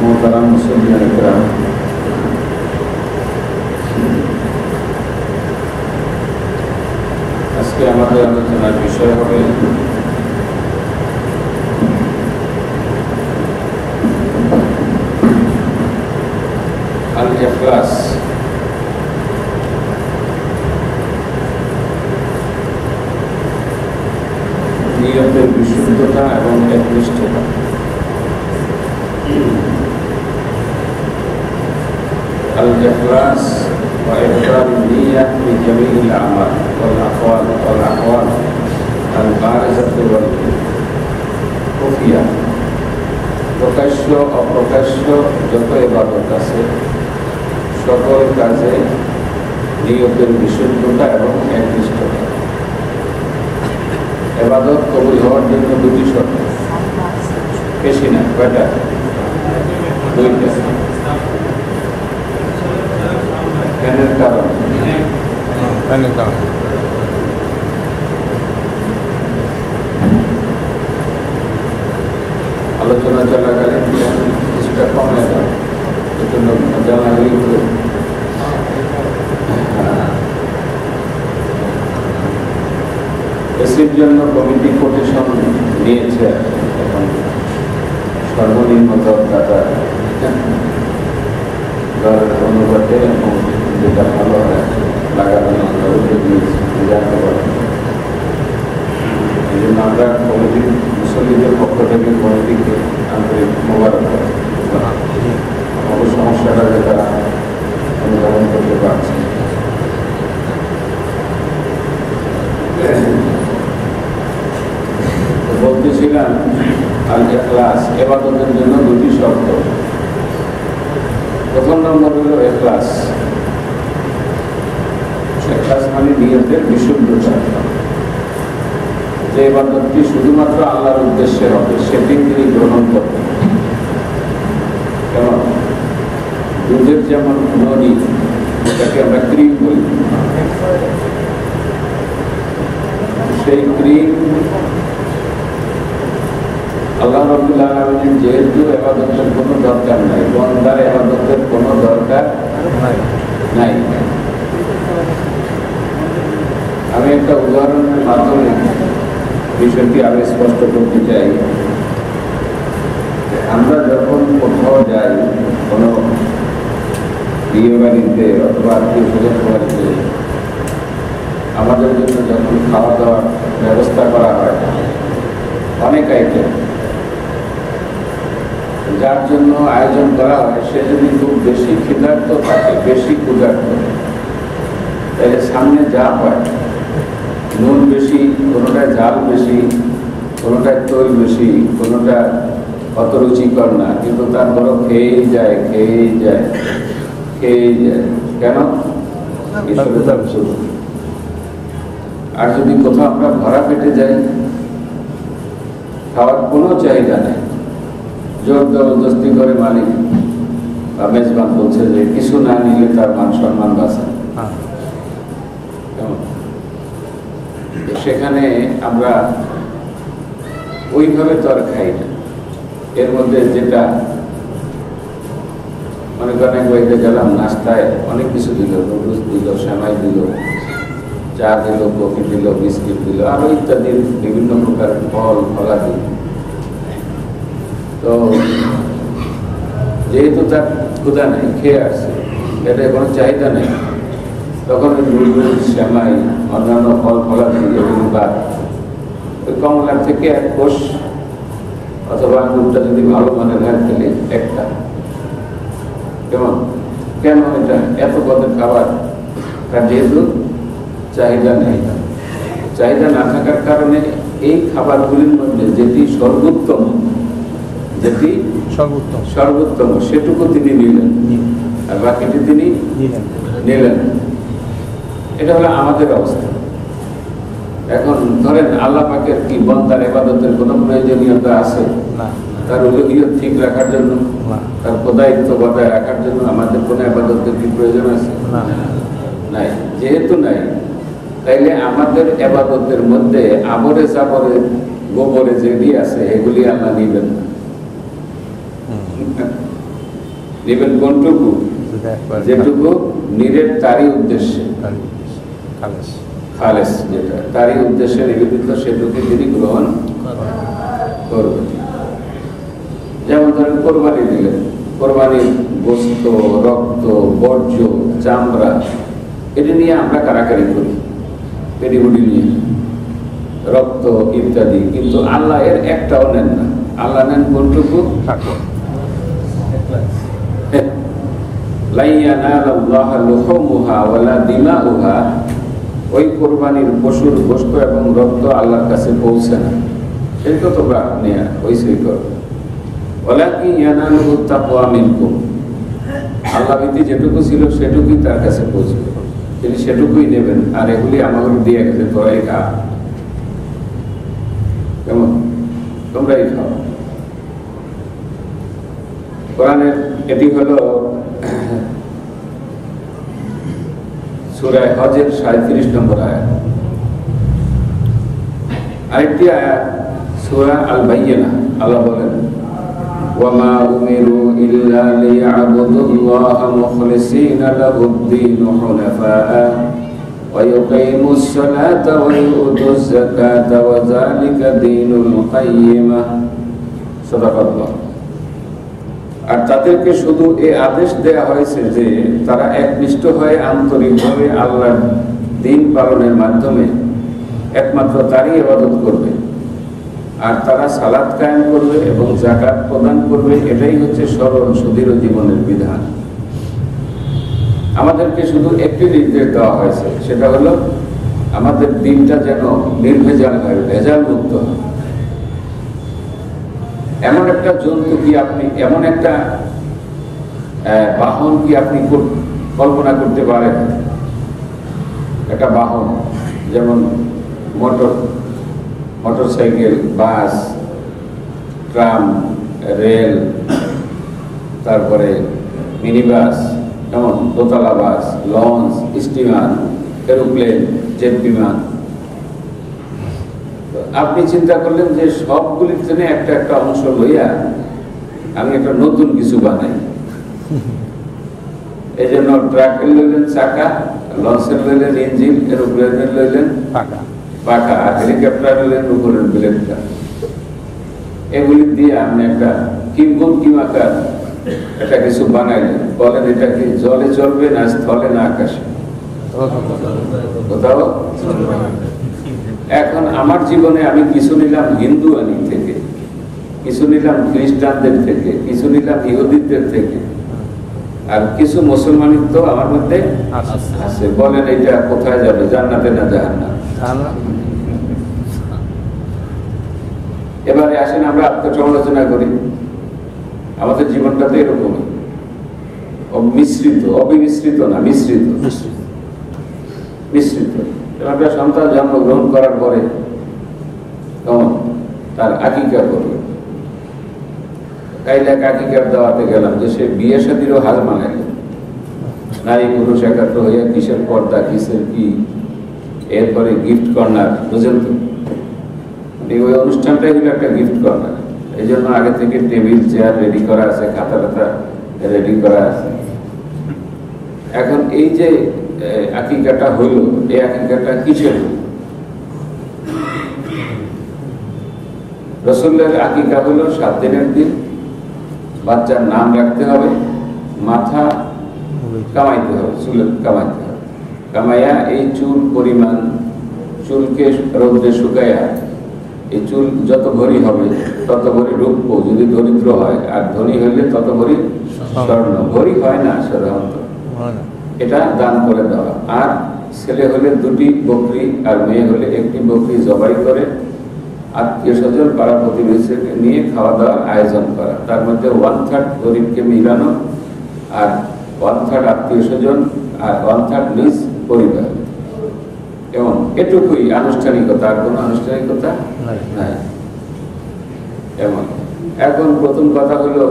मोहतरम मुसल्लिन इकराम, আজকে আমাদের আলোচনার বিষয় হবে আল ইখলাস। নিয়তের বিশুদ্ধতা এবং একনিষ্ঠতা। الإخلاص وإبطال النية في جميع الأعمال والأقوال البارزة والخفية। প্রকাশ্য অপ্রকাশ্য যত ইবাদত আছে সকল কাজে নিয়তের বিশুদ্ধতা এবং একনিষ্ঠতা। ইবাদত কবুল হওয়ার জন্য দুটি শর্ত, বেশি না, কয়টা? দুইটা। এর কারণ আলোচনা চলাকালীন কিছুটা কমে যাও, এজন্য জানাগুলি এসির জন্য কমিটি কোটেশন নিয়েছে। এখন সর্বনিম্ন দরদাতা দরের অনুপাতে এবং যেটা ভালো হয় লাগানো উদ্যোগ নিয়েছে জানতে পারে। এই জন্য আমরা কমিটির মুসল্লিদের পক্ষ থেকে কমিটিকে আন্তরিক মোবারক আমাদের সমস্যাটা যেটা অনুধাবন করতে পারছি। বলতেছিলাম আল ইখলাস ইবাদতের জন্য দুটি শর্ত। প্রথম নম্বর হলো ইখলাস। ইখলাস মানে নিয়তের বিশুদ্ধতা। যে ইবাদতটি শুধুমাত্র আল্লাহর উদ্দেশ্যে হবে সেটি তিনি গ্রহণ করবেন। কেমন দুধের যেমন নদী, যেটাকে আমরা ক্রিম বলি, সেই ক্রিম আল্লাহ রাব্বুল আলামিনের যেহেতু ইবাদতের কোনো দরকার নাই, বান্দার ইবাদতের কোনো দরকার নাই। আমি একটা উদাহরণের মাধ্যমে বিষয়টি আরো স্পষ্ট করতে চাই। আমরা যখন কোথাও যাই, কোনো বিয়ে বাড়িতে অথবা আত্মীয় স্বজন বাড়িতে, আমাদের জন্য যখন খাওয়া দাওয়ার ব্যবস্থা করা হয় অনেক আইটেম, যার জন্য আয়োজন করা হয় সে যদি খুব বেশি ক্ষুধার্ত থাকে, বেশি ক্ষুধার্ত, তাহলে সামনে যা হয়, নুন বেশি, কোনোটায় ঝাল বেশি, কোনোটায় তৈল বেশি, কোনোটা অত রুচিকর না, কিন্তু তারপরও খেয়েই যায়। কেন? আর যদি কোথাও আমরা ভরা পেটে যাই, খাওয়ার কোনো চাহিদা নেই, জোর জবরদস্তি করে মালিক বা মেজবান বলছে যে কিছু না নিলে তার মান সম্মান বাঁচে, সেখানে আমরা ওইভাবে তো আর খাই না। এর মধ্যে যেটা মনে করেন এক বাড়িতে গেলাম, নাস্তায় অনেক কিছু দিল, নুডলস দিল, সেমাই দিল, চা দিল, কফি দিল, বিস্কিট দিল, আরো ইত্যাদি বিভিন্ন প্রকার ফল ফলাদি। তো যেহেতু তার ক্ষুধা নেই, খেয়ে আসছে, এটা কোনো চাহিদা নেই, তখন নুডলস, সেমাই, অন্যান্য ফল ফলাদি এগুলো বাদ, ওই কমলার থেকে এক কোষ অথবা আঙুরটা যদি ভালো মানের হয় তাহলে একটা। কেমন? কেন এটা এত পদের খাবার? কারণ যেহেতু চাহিদা নেই, চাহিদা না থাকার কারণে এই খাবারগুলির মধ্যে যেটি সর্বোত্তম সেটুকু তিনি নিলেন, আর বাকিটি তিনি নিলেন। এটা হলো আমাদের অবস্থা। এখন ধরেন আল্লাহ পাকের কি বান্দার ইবাদতের কোনো প্রয়োজনীয়তা আছে? তার উলুহিয়ত ঠিক রাখার জন্য, তার খোদায়িত্ব বজায় রাখার জন্য আমাদের কোনো ইবাদতের কি প্রয়োজন আছে? নাই। যেহেতু নাই, তাইলে আমাদের ইবাদতের মধ্যে আবরে জাবরে গোবরে যেগুলি আছে এগুলি আল্লাহ নিবেন না। নিবেন কোনটুকু? যেটুকু নিরেট তারই উদ্দেশ্যে, খালেস যেটা তারই উদ্দেশ্যে নিবেদিত, সেটুকু তিনি গ্রহণ করবেন। যেমন ধরেন কোরবানি দিলেন, কোরবানির গোস্ত, রক্ত, বর্জ্য, চামড়া এটি নিয়ে আমরা কারাকারি করি, পেডিগুডি নিয়ে, রক্ত ইত্যাদি, কিন্তু আল্লাহ এর একটাও নেন না। আল্লাহ নেন কোনটুকু? ওই কোরবানির পশুর গোস্ত এবং রক্ত আল্লাহর কাছে পৌঁছে না, সেটা তোমরা নিয়ে ওইসই করো। আল্লাহ ভীতি যেটুকু ছিল সেটুকুই তার কাছে পৌঁছবে, তিনি সেটুকুই নেবেন। আর এগুলি আমাকে দিয়ে গেছে, তোরাই খা, কেমন তোমরাই খাও। কোরআনের এটি হলো সূরা হজের 37 নম্বর আয়াত। আরেকটি আয়াত সূরা আল বাইয়িনা, আল্লাহ বলেন ওয়ামা উমিরু ইল্লা লিয়াবুদুল্লাহা মুখলিসিনা লাহুদ-দীন হুনাফাআ ওয়া ইউকিমুস সালাতা ওয়া ইউতুজ যাকাতা ওয়া যালিকা দীনুল কাইয়্যিমা। সাদাকাল্লাহ। আর তাদেরকে শুধু এই আদেশ দেয়া হয়েছে যে তারা একনিষ্ঠ হয়ে আন্তরিকভাবে আল্লাহর দিন পালনের মাধ্যমে একমাত্র তারই ইবাদত করবে, আর তারা সালাত কায়েম করবে এবং যাকাত প্রদান করবে। এটাই হচ্ছে সরল সুদৃঢ় জীবনের বিধান। আমাদেরকে শুধু একটি নির্দেশ দেওয়া হয়েছে, সেটা হলো আমাদের দিনটা যেন নির্ভেজাল হয়, ভেজাল মুক্ত হয়। এমন একটা জন্তু কি আপনি, এমন একটা বাহন কি আপনি কল্পনা করতে পারেন? একটা বাহন যেমন মোটরসাইকেল, বাস, ট্রাম, রেল, তারপরে মিনি বাস, যেমন দোতলা বাস, লঞ্চ, স্টিমার, এরোপ্লেন, জেট বিমান। আপনি চিন্তা করলেন যে সবগুলির জন্য একটা একটা অংশ লইয়া আমি একটা নতুন কিছু বানাই। এই জন্য ট্রাকের লইলেন চাকা, লঞ্চের লইলেন ইঞ্জিন, এরোপ্লেনের লইলেন পাখা, আর হেলিকপ্টার লইলেন উপরের ব্লেডটা। এগুলি দিয়ে আপনি একটা কিংবদন্তি আকার একটা কিছু বানাইলেন। বলেন এটা কি জলে চলবে না স্থলে না আকাশে? কোথাও। এখন আমার জীবনে আমি কিছু নিলাম হিন্দু আনি থেকে, কিছু নিলাম খ্রিস্টানদের থেকে, কিছু নিলাম ইহুদিদের থেকে, আর কিছু মুসলমানের তো আমার মধ্যে আছে। বলেন এটা কোথায় যাবে, জান্নাতে না জাহান্নামে? এবারে আসেন আমরা আত্মসমালোচনা করি। আমাদের জীবনটা তো এরকম মিশ্রিত, অবিমিশ্রিত না, মিশ্রিত। মিশ্রিত। একটা সন্তান জন্মগ্রহণ করার পরে তখন তার আকিকা করবে। কাইলে আকিকার দাওয়াতে গেলাম যে সে বিয়ে শাদীরও হাল মানাইল, নারী পুরুষ একাত্র হইয়া কিসের পর্দা, কিসের কি, এরপরে গিফট কর্নার, বুঝেন তো? ওই অনুষ্ঠানটাই হলো একটা গিফট কর্নার। এই জন্য আগে থেকে টেবিল চেয়ার রেডি করা আছে, খাতা খাতা রেডি করা আছে। এখন এই যে আকিকাটা হইল, এই আকিকাটা কিসের? রাসূলের আকিকা হলো 7 দিনের দিন। বাচ্চার নাম রাখতে হবে, মাথা কামাইতে হবে, চুল কামাইতে হবে, কামাইয়া এই চুল পরিমাণ, চুলকে রোদে শুকাইয়া এই চুল যত ভরি হবে তত ভরি রূপ্য যদি দরিদ্র হয়, আর ধনী হইলে তত ভরি স্বর্ণ। ভরি হয় না সাধারণত, এটা দান করে দেওয়া। আর ছেলে হলে 2টি বকরি আর মেয়ে হলে 1টি বকরি জবাই করে আত্মীয় স্বজন পাড়া প্রতিবেশীকে নিয়ে খাওয়া দাওয়ার আয়োজন করা। তার মধ্যে 1/3 গরিবকে মিলানো, আর 1/3 আত্মীয় স্বজন, আর 1/3 নিজ পরিবার। এবং এটুকুই আনুষ্ঠানিকতা, আর কোনো আনুষ্ঠানিকতা নাই। এমন এখন প্রথম কথা হলো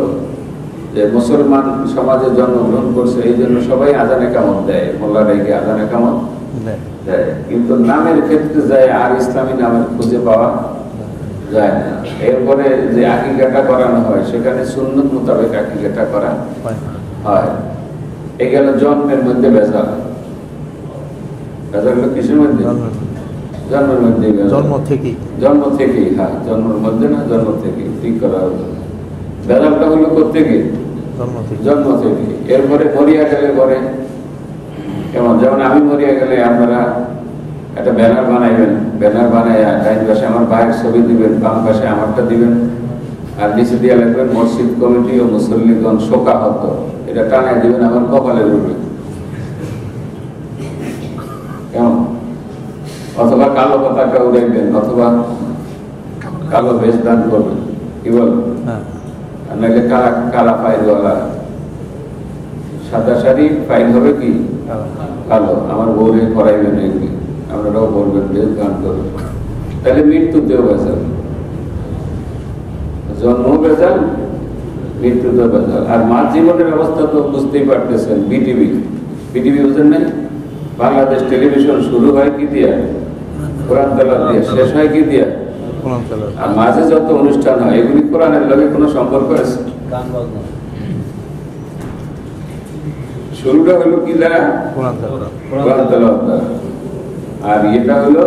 যে মুসলমান সমাজে জন্মগ্রহণ করছে, এই জন্য সবাই আজান একামত দেয়, মোল্লারা গিয়ে আজান একামত দেয়, কিন্তু নামের ক্ষেত্রে যায় আর ইসলামী নামের খুঁজে পাওয়া যায় না। এরপরে যে আকিকাটা করানো হয় সেখানে সুন্নত মোতাবেক আকিকাটা করা হয়। এই গেল জন্মের মধ্যে ভেজাল। ভেজাল হলো কিসের মধ্যে? জন্মের মধ্যে। জন্ম থেকেই, হ্যাঁ, জন্মের মধ্যে না, জন্ম থেকে ঠিক করা হলো। ভেজালটা হলো কোত্থেকে? জন্ম থেকে। এরপরে মরিয়া গেলে পরে কেমন, যেমন আমি মরিয়া গেলে আপনারা একটা ব্যানার বানাইবেন, ব্যানার বানাইয়া ডাইন পাশে আমার ভাইয়ের ছবি দিবেন, বাম পাশে আমারটা দিবেন, আর নিচে দিয়ে লিখবেন মসজিদ কমিটি ও মুসল্লিগণ শোকাহত। এটা টানায় দিবেন আমার কপালে উঠবে, কেমন? অথবা কালো পতাকা উড়াইবেন, অথবা কালো বেশ দান করবেন, কি বল? আর নাহলে কালা ফাইলওয়ালা, সাদা শাড়ি, ফাইল হবে কি কালো। আমার বউরে করাইবেন, এগুলি আপনারাও বলবেন, বেশ গান করবেন। তাহলে মৃত্যুতেও বেজাল, জন্ম বেজাল, মৃত্যুতেও বেজাল। আর মার জীবনের অবস্থা তো বুঝতেই পারতেছেন। বিটিভি বুঝেন নাই? বাংলাদেশ টেলিভিশন শুরু হয় কি দিয়া? কোরআন তেলাওয়াত দিয়া। শেষ হয় কি দিয়া? আর মাঝে যত অনুষ্ঠান হয় এগুলি কোরআনের লগে কোনো সম্পর্ক আছে? শুরুটা হলো কি দ্বারা? কোরআন তেলাওয়াত দ্বারা। আর এটা হলো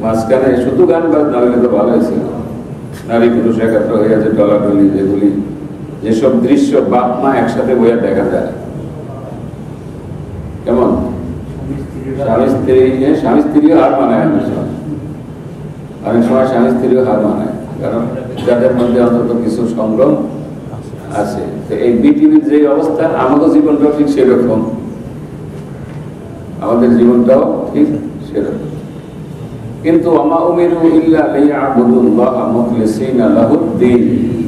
মাঝখানে শুধু গান বাজনা হলে তো ভালো হয়েছিল। নারী পুরুষ একাত্র হয়ে আছে, ডলাডলি, যেগুলি যেসব দৃশ্য বাপ মা একসাথে বইয়া দেখা যায়। কেমন? স্বামী স্ত্রীও হার মানায়, অনেক সময় স্বামী স্ত্রীও হার মানায়, কারণ যাদের মধ্যে অন্তত কিছু সংগ্রাম আছে। তো এই বিটিভির যে অবস্থা, আমাদের জীবনটাও ঠিক সেরকম, আমাদের জীবনটাও ঠিক সেরকম। কিন্তু ওমা উমিরু ইল্লা লিয়াবুদুল্লাহা মুখলিসিনা লাহুদ-দ্বীন,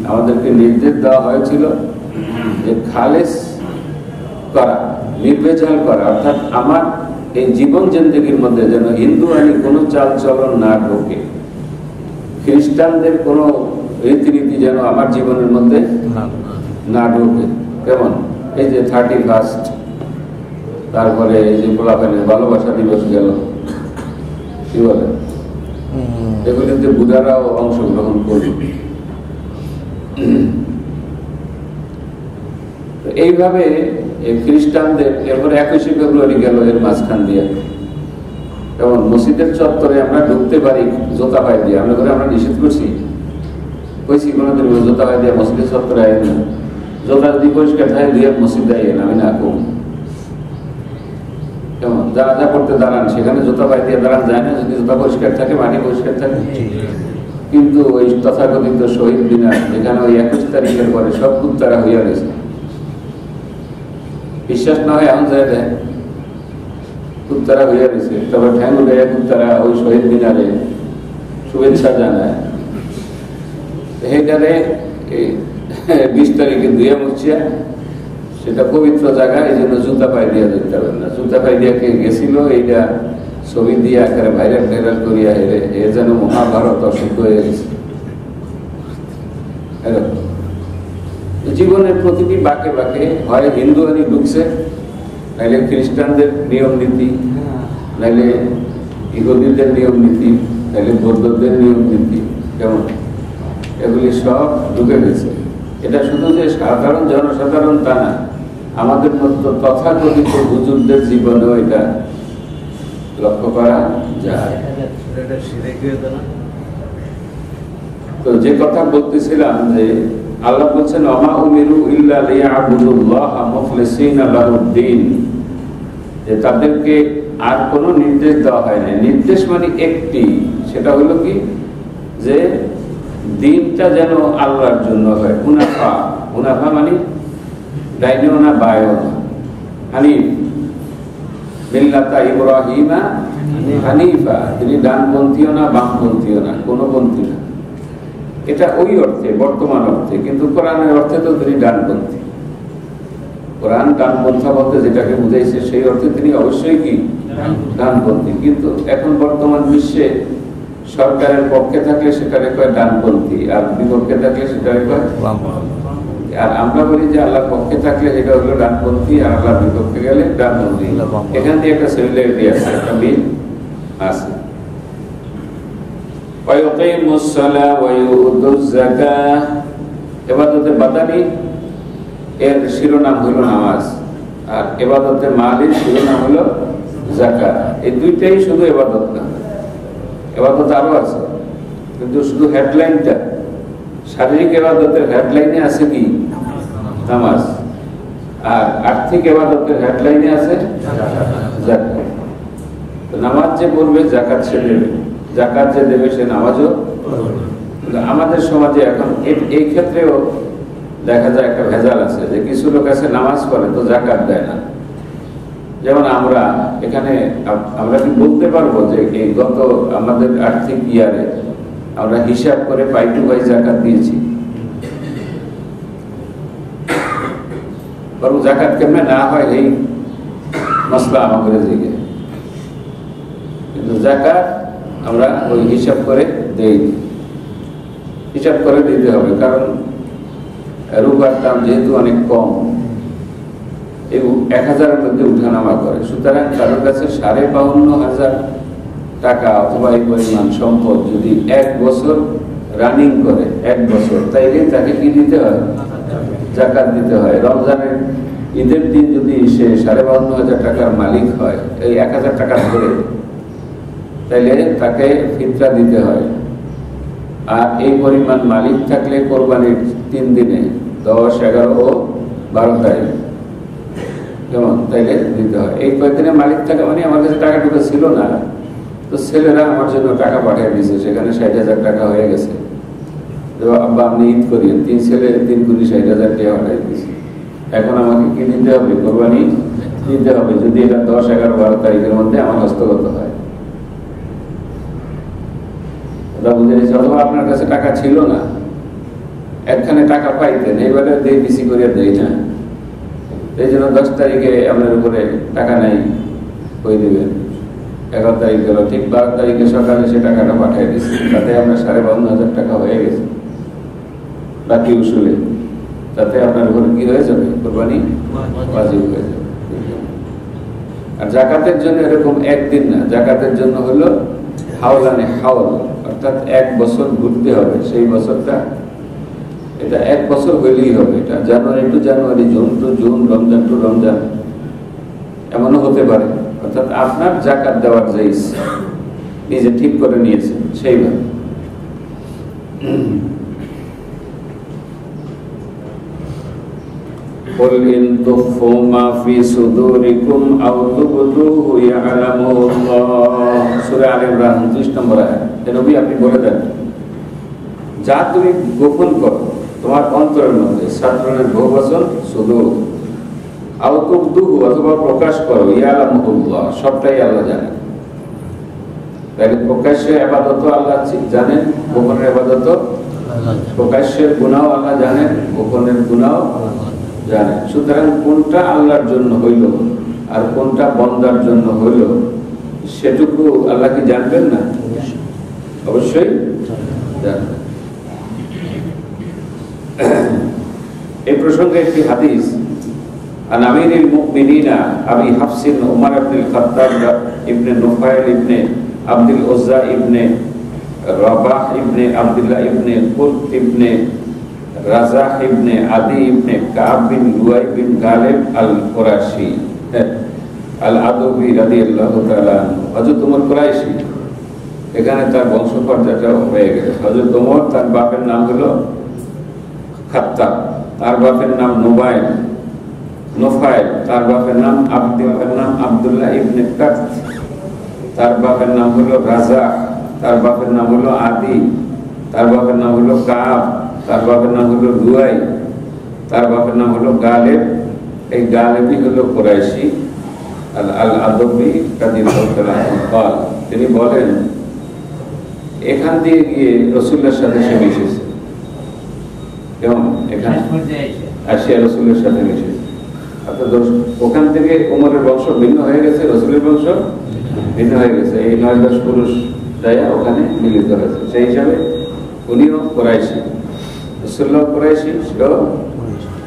আমাদেরকে নির্দেশ দেওয়া হয়েছিল যে খালেস করা, নির্ভেজাল করা, অর্থাৎ আমার এই জীবন জিন্দেগির মধ্যে যেন হিন্দু আইনি কোনো চাল চলন না ঢোকে, খ্রিস্টানদের কোনো রীতিনীতি যেন আমার জীবনের মধ্যে না ঢোকে। কেমন? এই যে 31, তারপরে এই যে পোলাপানের ভালোবাসা দিবস গেল, কি বলে, এগুলিতে বুধারাও অংশগ্রহণ করবে। এইভাবে খ্রিস্টানদের এরপরে 21শে ফেব্রুয়ারি গেল, এর মাঝখান দিয়ে যেমন মসজিদের চত্বরে আমরা ঢুকতে পারি জোতা পায়ে দিয়ে, আমরা করে আমরা নিষেধ করছি, কইছি কোনোদিন জোতা পায়ে দিয়ে মসজিদের চত্বরে আয় না, জোতা যদি পরিষ্কার থাকে দিয়ে মসজিদে আইন, আমি না কম। কেমন? যা করতে দাঁড়ান সেখানে জোতা পায়ে দিয়ে দাঁড়ান যায় না, যদি জোতা পরিষ্কার থাকে, মাটি পরিষ্কার থাকে। কিন্তু ওই তথাকথিত শহীদ মিনার, যেখানে ওই 21 তারিখের পরে সব কুত্তারা হইয়া গেছে, বিশ্বাস না হয় এমন যায় দেয় কুত্তারা হইয়া গেছে, তবে ঠ্যাং উঠে কুত্তারা ওই শহীদ মিনারে শুভেচ্ছা জানায়। সেইটারে 20 তারিখে ধুয়ে মুছিয়া, সেটা পবিত্র জায়গা, এই জন্য জুতা পায়ে দিয়ে যেতে পারবেন না। জুতা পায়ে দিয়ে কে গেছিল এইটা ছবি দিয়ে আকারে ভাইরাল করিয়া এ যেন মহাভারত অসুখ হয়ে গেছে। জীবনের প্রতিটি বাঁকে বাঁকে হয় হিন্দু আনি ঢুকছে, নাইলে খ্রিস্টানদের নিয়ম নীতি, নাইলে ইহুদিদের নিয়ম নীতি, নাইলে বৌদ্ধদের নিয়ম নীতি, কেমন, এগুলি সব ঢুকে গেছে। এটা শুধু যে সাধারণ জনসাধারণ তা না, আমাদের মতো তথাকথিত হুজুরদের জীবনেও এটা লক্ষ্য করা যায়। তো যে কথা বলতেছিলাম যে আল্লাহ বলছেন ওমা উমিরু ইল্লা লিয়াবুদুল্লাহা মুখলিসিনা লাহুদ-দ্বীন, যে তাদেরকে আর কোনো নির্দেশ দেওয়া হয় না। নির্দেশ মানে একটি, সেটা হলো কি যে দিনটা যেন আল্লাহর জন্য হয়। মুনাফা মানে ডাইনেও না বায়েও না, হানিফ, মিল্লাতা ইব্রাহিমা হানিফা, তিনি ডানপন্থীও না বামপন্থীও না, কোনো পন্থী না। এটা ওই অর্থে, বর্তমান অর্থে, কিন্তু কোরআনের অর্থে তো তিনি ডানপন্থী। কোরআন ডানপন্থা বলতে যেটাকে বুঝাইছে সেই অর্থে তিনি অবশ্যই কি ডানপন্থী, কিন্তু এখন বর্তমান বিশ্বে সরকারের পক্ষে থাকলে সেটারে কয় ডানপন্থী, আর বিপক্ষে থাকলে সেটারে কয় আর আমরা বলি যে আল্লাহর পক্ষে থাকলে এটা হলো ডানপন্থী, আর আল্লাহর বিপক্ষে গেলে ডানপন্থী। এখান থেকে একটা সিমিলারিটি আছে, একটা মিল আছে। ওয়ায়ুকিমুস সালাহ ওয়া ইউতুজ যাকাহ, ইবাদতে বাদানি এর শিরোনাম হলো নামাজ, আর ইবাদতে মালির শিরোনাম হলো যাকাত। এই দুইটাই শুধু ইবাদত না, ইবাদত আরো আছে, কিন্তু শুধু হেডলাইনটা শারীরিক ইবাদতের হেডলাইনে আছে কি নামাজ, আর আর্থিক ইবাদতের হেডলাইনে আছে যাকাত। তো নামাজ যে পড়বে যাকাত সে দেবে, যাকাত যে দেবে সে নামাজও। আমাদের সমাজে এখন এই ক্ষেত্রেও দেখা যায় একটা ভেজাল আছে, যে কিছু লোক আছে নামাজ পড়ে তো যাকাত দেয় না। যেমন আমরা এখানে আমরা কি বলতে পারবো যে এই গত আমাদের আর্থিক ইয়ারে আমরা হিসাব করে পাই টু পাই যাকাত দিয়েছি? বরং যাকাত কেমনে না হয় এই মশলা আমাদের দিকে, কিন্তু যাকাত আমরা ওই হিসাব করে দেই, হিসাব করে দিতে হবে, কারণ রূপার দাম যেহেতু অনেক কম, এই 1000-এর মধ্যে উঠানামা করে, সুতরাং কারোর কাছে 52,500 টাকা অথবা এই পরিমাণ সম্পদ যদি 1 বছর রানিং করে, 1 বছর, তাইলে তাকে কি দিতে হয়? যাকাত দিতে হয়। রমজানের ঈদের দিন যদি সে 52,500 টাকার মালিক হয়, এই 1000 টাকা ধরে, তাইলে তাকে ফিতরা দিতে হয়। আর এই পরিমাণ মালিক থাকলে কোরবানির 3 দিনে 10, 11 ও 12 তারিখ যেমন তাইলে দিতে হয়। এই কয়েকদিনে মালিক থাকা মানে আমার কাছে টাকা টুকা ছিল না, তো ছেলেরা আমার জন্য টাকা পাঠিয়ে দিয়েছে, সেখানে 60,000 টাকা হয়ে গেছে। আব্বা আপনি ঈদ করিয়েন, 3 ছেলে 3 কোটি 60,000 টাকা পাঠিয়ে দিয়েছে। এখন আমাকে কি দিতে হবে? কোরবানি দিতে হবে, যদি এটা 10, 11, 12 তারিখের মধ্যে আমার হস্তগত হয়। বুঝে নিয়েছে। অথবা আপনার কাছে টাকা ছিল না, একখানে টাকা পাইতেন, এইবারে দিয়ে বেশি করে দেয় না, এই জন্য 10 তারিখে আপনার উপরে টাকা নাই, কই দেবেন? 11 তারিখ গেল, ঠিক 12 তারিখে সকালে সে টাকাটা পাঠিয়ে দিচ্ছে, তাতে আপনার 52,500 টাকা হয়ে গেছে বাকি উসুলে, তাতে আপনার উপরে কি হয়ে যাবে? কোরবানি ওয়াজিব হয়ে যাবে। আর যাকাতের জন্য এরকম একদিন না, যাকাতের জন্য হলো হাওলানে হাওল, অর্থাৎ 1 বছর ঘুরতে হবে। সেই বছরটা এটা 1 বছর হইলেই হবে, এটা January to January, June to June, Ramzan to Ramzan, এমনও হতে পারে। অর্থাৎ আপনার যাকাত দেওয়ার যে ইচ্ছা নিজে ঠিক করে নিয়েছেন সেইভাবে। قل إن تخفوا ما في صدوركم أو تبدوه يعلمه الله, সূরা আলে ইমরান 29 নম্বর আয়াত। নবী আপনি বলে দেন, যা তুমি গোপন করো তোমার অন্তরের মধ্যে, ছাত্রের বহুবচন সুদূর, আও তুবদুহু অথবা প্রকাশ করো, ইয়ালামুল্লাহ সবটাই আল্লাহ জানেন। তাহলে প্রকাশ্যে ইবাদত আল্লাহ জানেন, গোপনের ইবাদত, প্রকাশ্যের গুনাহ আল্লাহ জানেন, গোপনের গুনাহ জানেন। সুতরাং কোনটা আল্লাহর জন্য হইল আর কোনটা বান্দার জন্য হইল সেটুকু আল্লাহ কি জানবেন না? অবশ্যই জানবেন। এই প্রসঙ্গে একটি হাদিস, আন আমিরুল মুমিনিনা আবি হাফসিন উমর ইবনে খাত্তাব ইবনে নুফাইল ইবনে আব্দুল উজ্জা ইবনে রাবাহ ইবনে আব্দুল্লাহ ইবনে কুত ইবনে রাজাহ ইবনে আদি ইবনে কাব বিন লুয়াই বিন গালিব আল কুরাশি আল আদবি রাদিয়াল্লাহু তাআলা, হযরত ওমর কুরাইশি, এখানে তার বংশপর্যায়টা হয়ে গেছে। হযরত ওমর, তার বাপের নাম হলো খাত্তাব, তার বাপের নাম নুফাইল, তার বাপের নাম আব্দুল্লাহ ইবনে কাত, তার বাপের নাম হলো রাজাহ, তার বাপের নাম হলো আদি, তার বাপের নাম হলো কাব, তার বাপের নাম হলো লুয়াই, তার বাপের নাম হলো গালেব। এই গালেবই হলো কুরাইশি আল আদবি রাদিয়াল্লাহু তাআলা আনহু। তিনি বলেন, এখান দিয়ে গিয়ে রাসূলের সাথে সে মিশেছে, কেমন এখানে আসিয়া রাসূলের সাথে মিশেছে। অর্থাৎ ওখান থেকে ওমরের বংশ ভিন্ন হয়ে গেছে, রাসূলের বংশ ভিন্ন হয়ে গেছে। এই 9-10 পুরুষ যায় ওখানে মিলিত হয়েছে। সেই হিসাবে উনিও কুরাইশি, রাসূলুল্লাহ কুরাইশি, সেও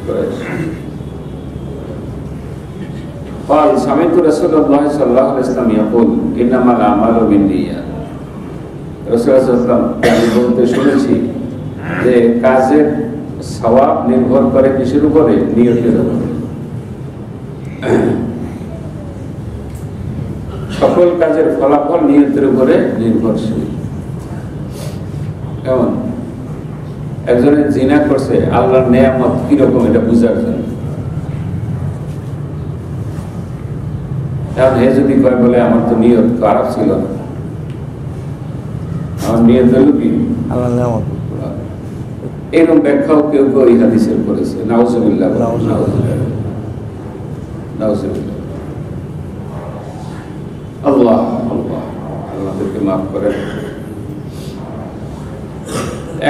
কুরাইশি। قال سمعت رسول الله صلى الله عليه وسلم يقول انما الاعمال بالنيات। রাসূলুল্লাহ সাল্লাল্লাহু আলাইহি ওয়াসাল্লাম আমি বলতে শুনেছি যে কাজের সওয়াব নির্ভর করে কিসের উপরে? নিয়তের উপরে। সকল কাজের ফলাফল নিয়তের উপরে নির্ভরশীল। কেমন? একজনের জিনা করছে, আল্লাহর নেয়ামত কিরকম এটা বুঝার জন্য। এখন হে যদি কয় বলে আমার তো নিয়ত খারাপ ছিল না, আমার নিয়ত হলো কি আল্লাহর নেয়ামত, এরকম ব্যাখ্যাও কেউ কেউ এই হাদিসের করেছে। নাউজুবিল্লাহ, নাউজুবিল্লাহ। আল্লাহ আল্লাহ আল্লাহকে মাফ করেন।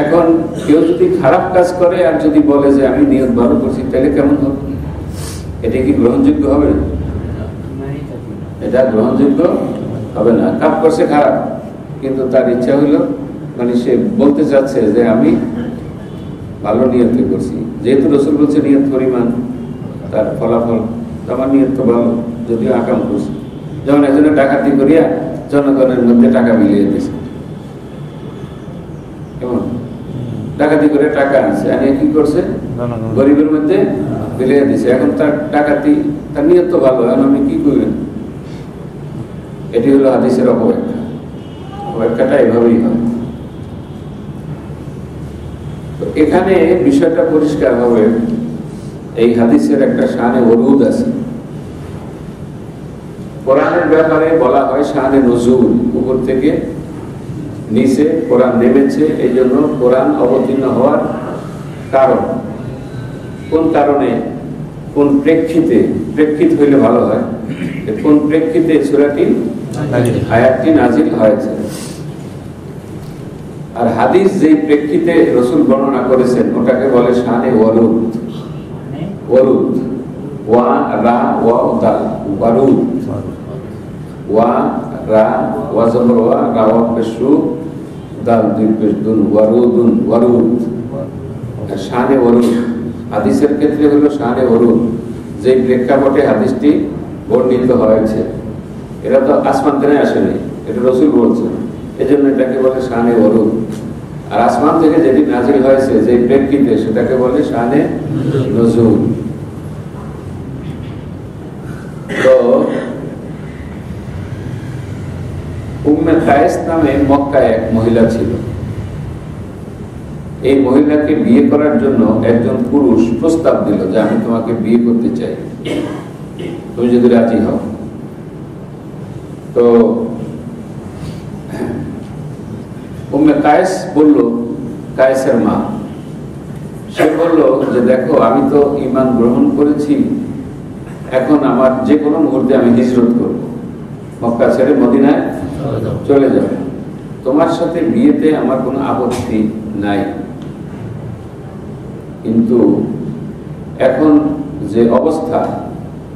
এখন কেউ যদি খারাপ কাজ করে আর যদি বলে যে আমি নিয়ত ভালো করছি, তাহলে কেমন হবে? এটা কি গ্রহণযোগ্য হবে? এটা গ্রহণযোগ্য হবে না। কাজ করছে খারাপ, কিন্তু তার ইচ্ছা হইলো, মানে সে বলতে চাচ্ছে যে আমি ভালো নিয়তে করছি, যেহেতু রাসূল বলছে নিয়ত পরিমাণ তার ফলাফল, আমার নিয়ত তো ভালো, যদিও আকাম করছি। যেমন একজনে ডাকাতি করিয়া জনগণের মধ্যে টাকা বিলিয়ে দিয়েছে, কেমন? ডাকাতি করে টাকা আনছে, আনিয়ে কি করছে? গরিবের মধ্যে বিলিয়ে দিয়েছে। এখন তার ডাকাতি, তার নিয়ত তো ভালো, এখন আমি কি করবেন? এটি হলো হাদিসের অপব্যাখ্যা। অপব্যাখ্যাটা এভাবেই হয়। এখানে বিষয়টা পরিষ্কার হবে, এই হাদিসের একটা শানে ওরুদ আছে। কোরআনের ব্যাপারে বলা হয় শানে নজুল, উপর থেকে নিচে কোরআন নেমেছে, এই জন্য কোরআন অবতীর্ণ হওয়ার কারণ, কোন কারণে, কোন প্রেক্ষিতে, প্রেক্ষিত হইলে ভালো হয়, কোন প্রেক্ষিতে সূরাটি আয়াতটি নাজিল হয়েছে। আর হাদিস যেই প্রেক্ষিতে রাসূল বর্ণনা করেছেন ওটাকে বলে শানে ওয়ারুদ। ওয়ারুদ, ওয়া রা ওয়া দাল, ওয়ারুদ, ওয়া রা ওয়া জবর ওয়া রা ওয়া পেশু দাল দুই পেশ দুন, ওয়ারুদুন, ওয়ারুদ, শানে ওয়ারুদ। হাদিসের ক্ষেত্রে হলো শানে ওয়ারুদ, যেই প্রেক্ষাপটে হাদিসটি বর্ণিত হয়েছে। এটা তো আসমান থেকে আসেনি, এটা রাসূল বলছেন, এজন্য এটাকে বলে শানে ওয়ারুদ। আর আসমান থেকে যেটি নাজিল হয়েছে যে প্রেক্ষিতে, সেটাকে বলে শানে নজুল। তো উম্মে কায়েস নামে মক্কায় এক মহিলা ছিল। এই মহিলাকে বিয়ে করার জন্য একজন পুরুষ প্রস্তাব দিল যে আমি তোমাকে বিয়ে করতে চাই, তুমি যদি রাজি হও। তো উম্মে কায়েস বলল, কায়েসের মা, সে বলল যে দেখো আমি তো ঈমান গ্রহণ করেছি, এখন আমার যে কোনো মুহূর্তে আমি হিজরত করব, মক্কা ছেড়ে মদিনায় চলে যাব, তোমার সাথে বিয়েতে আমার কোনো আপত্তি নাই, কিন্তু এখন যে অবস্থা,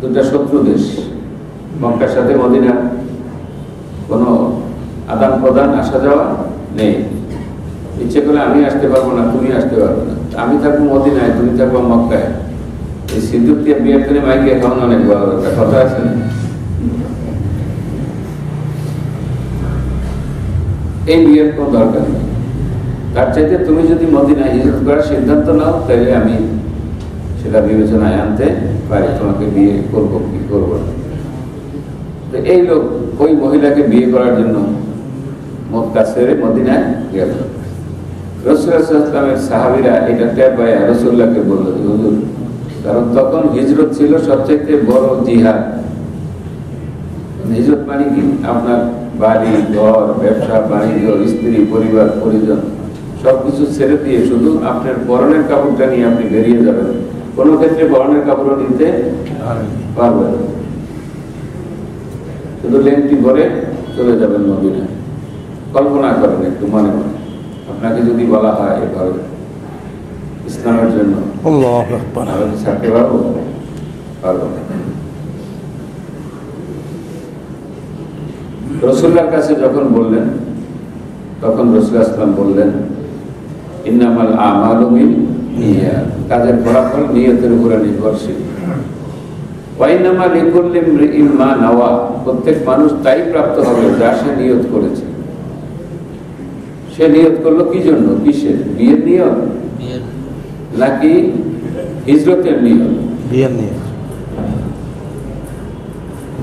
দুটা শত্রু দেশ, মক্কার সাথে মদিনার কোনো আদান প্রদান, আসা যাওয়া নেই। ইচ্ছে করলে আমি আসতে পারবো না, তুমি আসতে পারবো না, আমি থাকবো মদিনায়, তুমি থাকবো মক্কায়। এই সিদ্দুক দিয়ে বিয়ের করে মাইকে খাওয়ানো অনেক বড় একটা কথা আছে। এই বিয়ের কোনো দরকার নেই, তার চাইতে তুমি যদি মদিনায় হিজরত করার সিদ্ধান্ত নাও, তাহলে আমি সেটা বিবেচনায় আনতে পারি, তোমাকে বিয়ে করবো কি করবো না। তো এই লোক ওই মহিলাকে বিয়ে করার জন্য মক্কা ছেড়ে মদিনায় গেল। রাসূলুল্লাহ সাল্লাল্লাহু আলাইহি ওয়াসাল্লামের সাহাবীরা এটা টের পায় রাসূলুল্লাহকে বলল, হুজুর, কারণ তখন হিজরত ছিল সবচেয়ে বড় জিহাদ। হিজরত মানে কি? আপনার বাড়ি ঘর, ব্যবসা বাণিজ্য, স্ত্রী পরিবার পরিজন সবকিছু ছেড়ে দিয়ে শুধু আপনার পরনের কাপড়টা নিয়ে আপনি বেরিয়ে যাবেন। কোনো ক্ষেত্রে পরনের কাপড়ও নিতে পারবেন, শুধু লেংটি ভরে চলে যাবেন মদিনায়। কল্পনা করেন একটু মনে মনে, আপনাকে যদি বলা হয় এভাবে ইসলামের জন্য ছাড়তে পারবো? পারবো না। রাসূলুল্লাহর কাছে যখন বললেন তখন রাসূলুল্লাহ সাল্লাল্লাহু আলাইহি ওয়াসাল্লাম বললেন ইন্নামাল আমালু বিন্নিয়াত, কাজের ফলাফল নিয়তের উপরে নির্ভরশীল। ওয়া ইন্নামা লিকুল্লি ইমরিইন মা নাওয়া, প্রত্যেক মানুষ তাই প্রাপ্ত হবে যা সে নিয়ত করেছে। সে নিয়ত করলো কি জন্য? কিসের? বিয়ের নিয়ত নাকি হিজরতের নিয়ত? বিয়ের নিয়ত।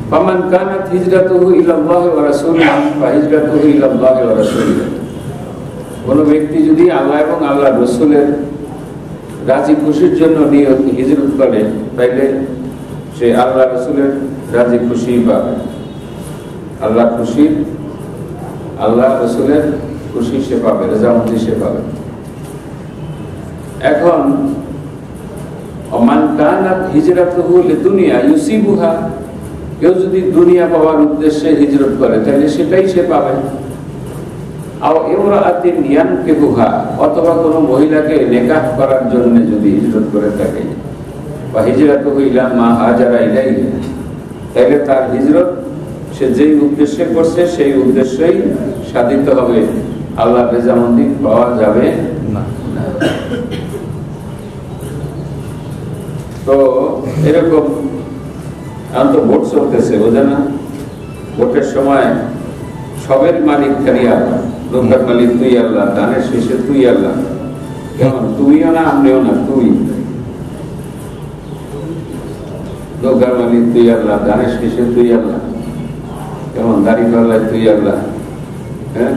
ফামান কানাত হিজরাতুহু ইলাল্লাহি ওয়া রাসূলিহি ফাহিজরাতুহু ইলাল্লাহি ওয়া রাসূলিহি, কোন ব্যক্তি যদি আল্লাহ এবং আল্লাহর রাসূলের রাজি খুশির জন্য নিয়ত হিজরত করে তাইলে সে আল্লাহ রাসূলের রাজি খুশি পাবে। আল্লাহ খুশি, আল্লাহ রাসূলের খুশি সে পাবে, রাজামন্দি সে পাবে। এখন মান কানাত হিজরাতুহু লিদুনিয়া ইউসিবুহা, কেউ যদি দুনিয়া পাওয়ার উদ্দেশ্যে হিজরত করে তাহলে সেটাই সে পাবে। আও ইমরাআতিন ইয়ানকিহুহা, অথবা কোনো মহিলাকে নিকাহ করার জন্য যদি হিজরত করে থাকে, বা হিজরাতুহু ইলা মা হাজারা ইলাইহি, তাহলে তার হিজরত সে যেই উদ্দেশ্যে করছে সেই উদ্দেশ্যেই সাধিত হবে, আল্লাহর রেজামন্দি পাওয়া যাবে না। তো এরকম এখন তো ভোট চলতেছে, বোঝে না? ভোটের সময় সবের মালিক খালি আল্লাহ, লোকের মালিক তুই আল্লাহ, ধানের শেষে তুই আল্লাহ। কেমন? তুইও না আমরাও না, তুই। লোকের মালিক তুই আল্লাহ, ধানের শেষে তুই আল্লাহ। কেমন? দাড়ি পাল্লায় তুই আল্লাহ, হ্যাঁ,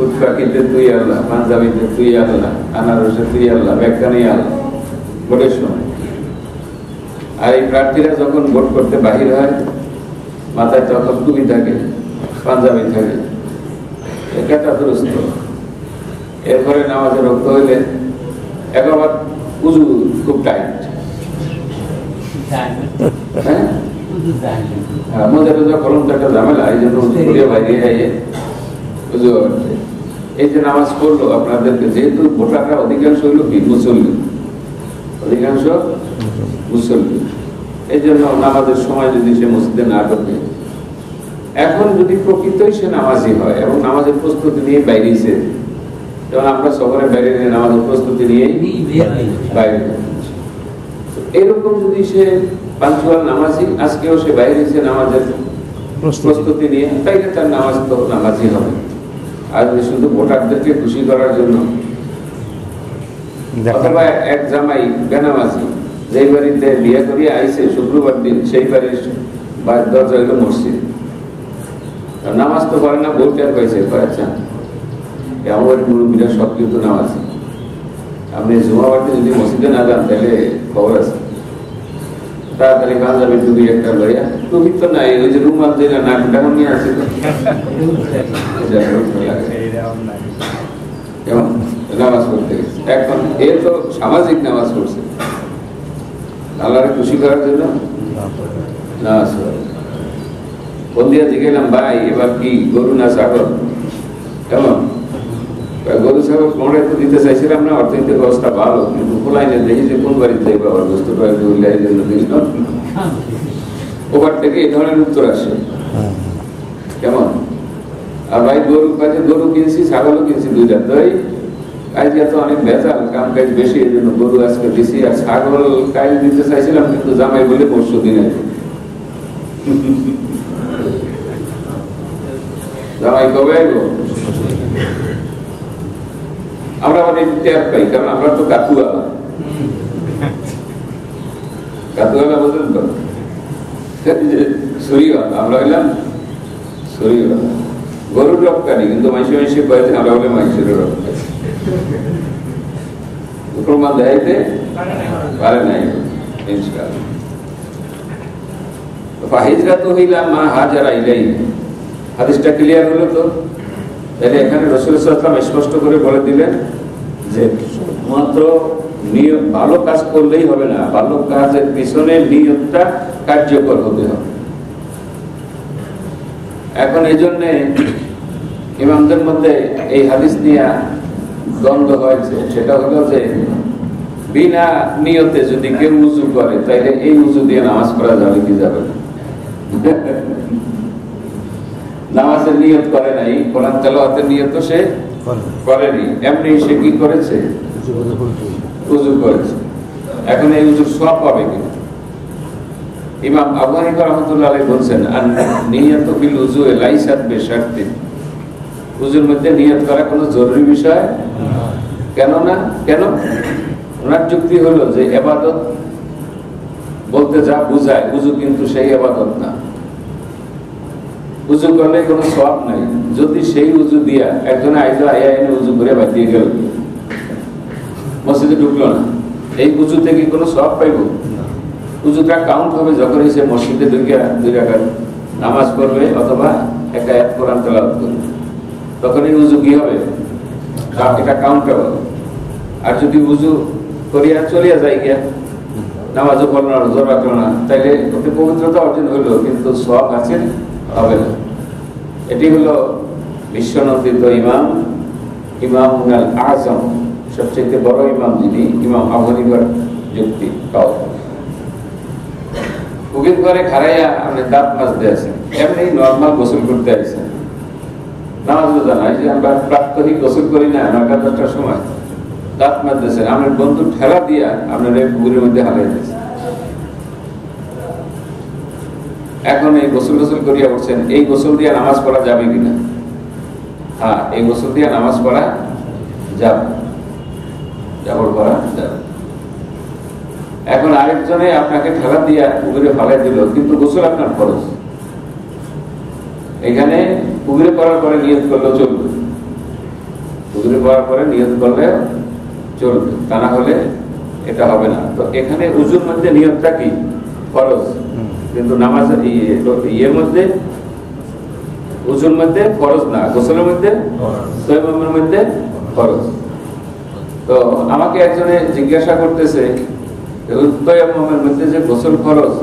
উৎপাকিতে তুই আল্লাহ, পাঞ্জাবিতে তুই আল্লাহ, আনারসে তুই আল্লাহ, ব্যাখ্যানেই আল্লাহ ভোটের সময়। আর এই প্রার্থীরা যখন ভোট করতে বাহির হয় মাথায় তখন টুপি থাকে, পাঞ্জাবি থাকে, একাদুরস্ত। এরপরে নামাজে রক্ত হইলে একবার উজু খুব টাইট, হ্যাঁ, আমাদের কলম তো একটা ঝামেলা, এই জন্য বাইরে উজু। এই যে নামাজ পড়লো আপনাদেরকে, যেহেতু ভোটাররা অধিকাংশ হইল কি মুসল্লি, অধিকাংশ মুসল্লি, এই জন্য নামাজের সময় যদি সে মসজিদে না ঢোকে, এখন যদি প্রকৃতই সে নামাজি হয় এবং নামাজের প্রস্তুতি নিয়ে বাইরেছে, যেমন আমরা শহরে বাইরে নামাজের প্রস্তুতি নিয়ে বাইরে, এরকম যদি সে পাঁচওয়াক্ত নামাজি, আজকেও সে বাইরেছে নামাজের প্রস্তুতি নিয়ে, তাইলে তার নামাজ তো নামাজি হবে। আর শুধু ভোটারদেরকে খুশি করার জন্য, অথবা এক জামাই বেনামাজি যেই বাড়িতে বিয়ে করিয়ে আইছে শুক্রবার দিন, সেই বাড়ির দরজা হইল মসজিদ, নামাজ তো করে না, ভোট আর হয়েছে। আচ্ছা, আমার মুরব্বীরা সব কিন্তু নামাজি, আপনি জুমাবারটি যদি মসজিদে না যান তাহলে খবর আছে। তাড়াতাড়ি পাঞ্জাবি টুপি একটা লইয়া, টুপি তো নাই, ওই যে রুমাল যে নাক ডাউন নিয়ে আসে, নামাজ পড়তে গেছে। এখন এ তো সামাজিক নামাজ পড়ছে, আল্লাহরে খুশি করার জন্য নামাজ পড়ে। ফোন দিয়ে জিজ্ঞেলাম, ভাই এবার কি গরু না ছাগল? কেমন? গরু ছাগল কোনটা তো দিতে চাইছিলাম না, অর্থনৈতিক অবস্থা ভালো, কিন্তু খোলাইনে দেখি যে কোন বাড়িতে যাই বাবার বস্তুটা ওভার থেকে এই ধরনের উত্তর আসে। কেমন? আর ভাই গরু কাজে গরু কিনছি, ছাগলও কিনছি, দুইটা। তাই কাজে তো অনেক ভেজাল, কাম কাজ বেশি, এই জন্য গরু আজকে দিছি। আর ছাগল কাজ দিতে চাইছিলাম, কিন্তু জামাই বলে পরশু দিনে জামাই কবে আইব? আমরা আবার টের পাই, কারণ আমরা তো কাতুয়ালা, কাতুয়ালা বলতেন তো, শরীওয়ালা। আমরা হইলাম শরীওয়ালা, গরুর রপ্তানি, কিন্তু মাইসে মাইসে কয়েছে আমরা বলে মাইসের রপ্তানি। প্রমাণ দেখাইতে পারে নাই। হিজরাতুহু ইলা মা হাজারা ইলাইহি, হাদিসটা ক্লিয়ার হলো তো? তাহলে এখানে রাসূল সাল্লাল্লাহু আলাইহি ওয়াসাল্লাম স্পষ্ট করে বলে দিলেন যে মাত্র নিয়ত, ভালো কাজ করলেই হবে না, ভালো কাজের পিছনে নিয়তটা কার্যকর হতে হবে। এখন এই জন্য ইমামদের মধ্যে এই হাদিস নিয়ে দ্বন্দ্ব হয়েছে। সেটা হলো যে বিনা নিয়তে যদি কেউ উযু করে তাহলে এই উযু দিয়ে নামাজ পড়া যাবে কি যাবে না? নামাজের নিয়ত করে নাই, কোরআন তেলাওয়াতের নিয়ত সে করেনি, এমনি সে কি করেছে? উযু করেছে। এখন এই উযুর সওয়াব পাবে কি? ইমাম আবু হানিফা রাহমাতুল্লাহ আলাইহি বলেন, আর নিয়ত বিল উযু লাইসাত বিশারতিন, উযুর মধ্যে নিয়ত করা কোনো জরুরি বিষয় কেন না? কেন? ওনার যুক্তি হলো যে ইবাদত বলতে যা বোঝায়, উযু কিন্তু সেই ইবাদত না। উযু করলে কোনো সওয়াব নাই। যদি সেই উযু দিয়া একজন আইলো আইনে উযু করে বাদ দিয়ে গেল, মসজিদে ঢুকলো না, এই উযু থেকে কোনো সওয়াব পাইব? উযুটা কাউন্ট হবে যখন সে মসজিদে ঢুকে 2 রাকাত নামাজ পড়বে অথবা এক আয়াত কোরআন তেলাওয়াত করবে, তখন এই উযু কি হবে? এটা কাউন্ট হবে। আর যদি উযু করিয়া চলিয়া যায় গিয়া, নামাজও পড়লো না, রোজা রাখলো না, তাইলে ওতে পবিত্রতা অর্জন হইলো কিন্তু সওয়াব আছে হবে না। এটি হলো বিশ্বনন্দিত ইমাম, ইমামুল আযম, সবচেয়ে বড় ইমাম যিনি, ইমাম আবু হানিফার যুক্তি। পুকুর করে খারাইয়া আপনি দাঁত মাজতে আছেন, এমনি নর্মাল গোসল করতে আসছেন, নামাজ রোজা নাই, যে আমরা প্রাত্যহিক গোসল করি না 9-10টার সময়, দাঁত মাজতেছেন, আপনার বন্ধু ঠেলা দিয়া আপনার এই পুকুরের মধ্যে হারাই দিয়েছে। এখন এই গোসল করিয়া উঠছেন, এই গোসল দিয়ে নামাজ পড়া যাবে কিনা? হ্যাঁ, এই গোসল দিয়ে নামাজ পড়া যাবে, পড়া যাবে। এখন আরেকজনে আপনাকে ঠেলা দিয়া পুকুরে ফালাই দিল, কিন্তু গোসল আপনার ফরজ। এখানে পুকুরে পড়ার পরে নিয়ত করলেও চলবে, পুকুরে পড়ার পরে নিয়ত করলে চলবে, তা না হলে এটা হবে না। তো এখানে উযুর মধ্যে নিয়তটা কি? ফরজ, কিন্তু নামাজের ইয়ের মধ্যে, উযুর মধ্যে ফরজ না, গোসলের মধ্যে, তায়াম্মুমের মধ্যে ফরজ। তো আমাকে একজনে জিজ্ঞাসা করতেছে, তায়াম্মুমের মধ্যে যে গোসল ফরজ,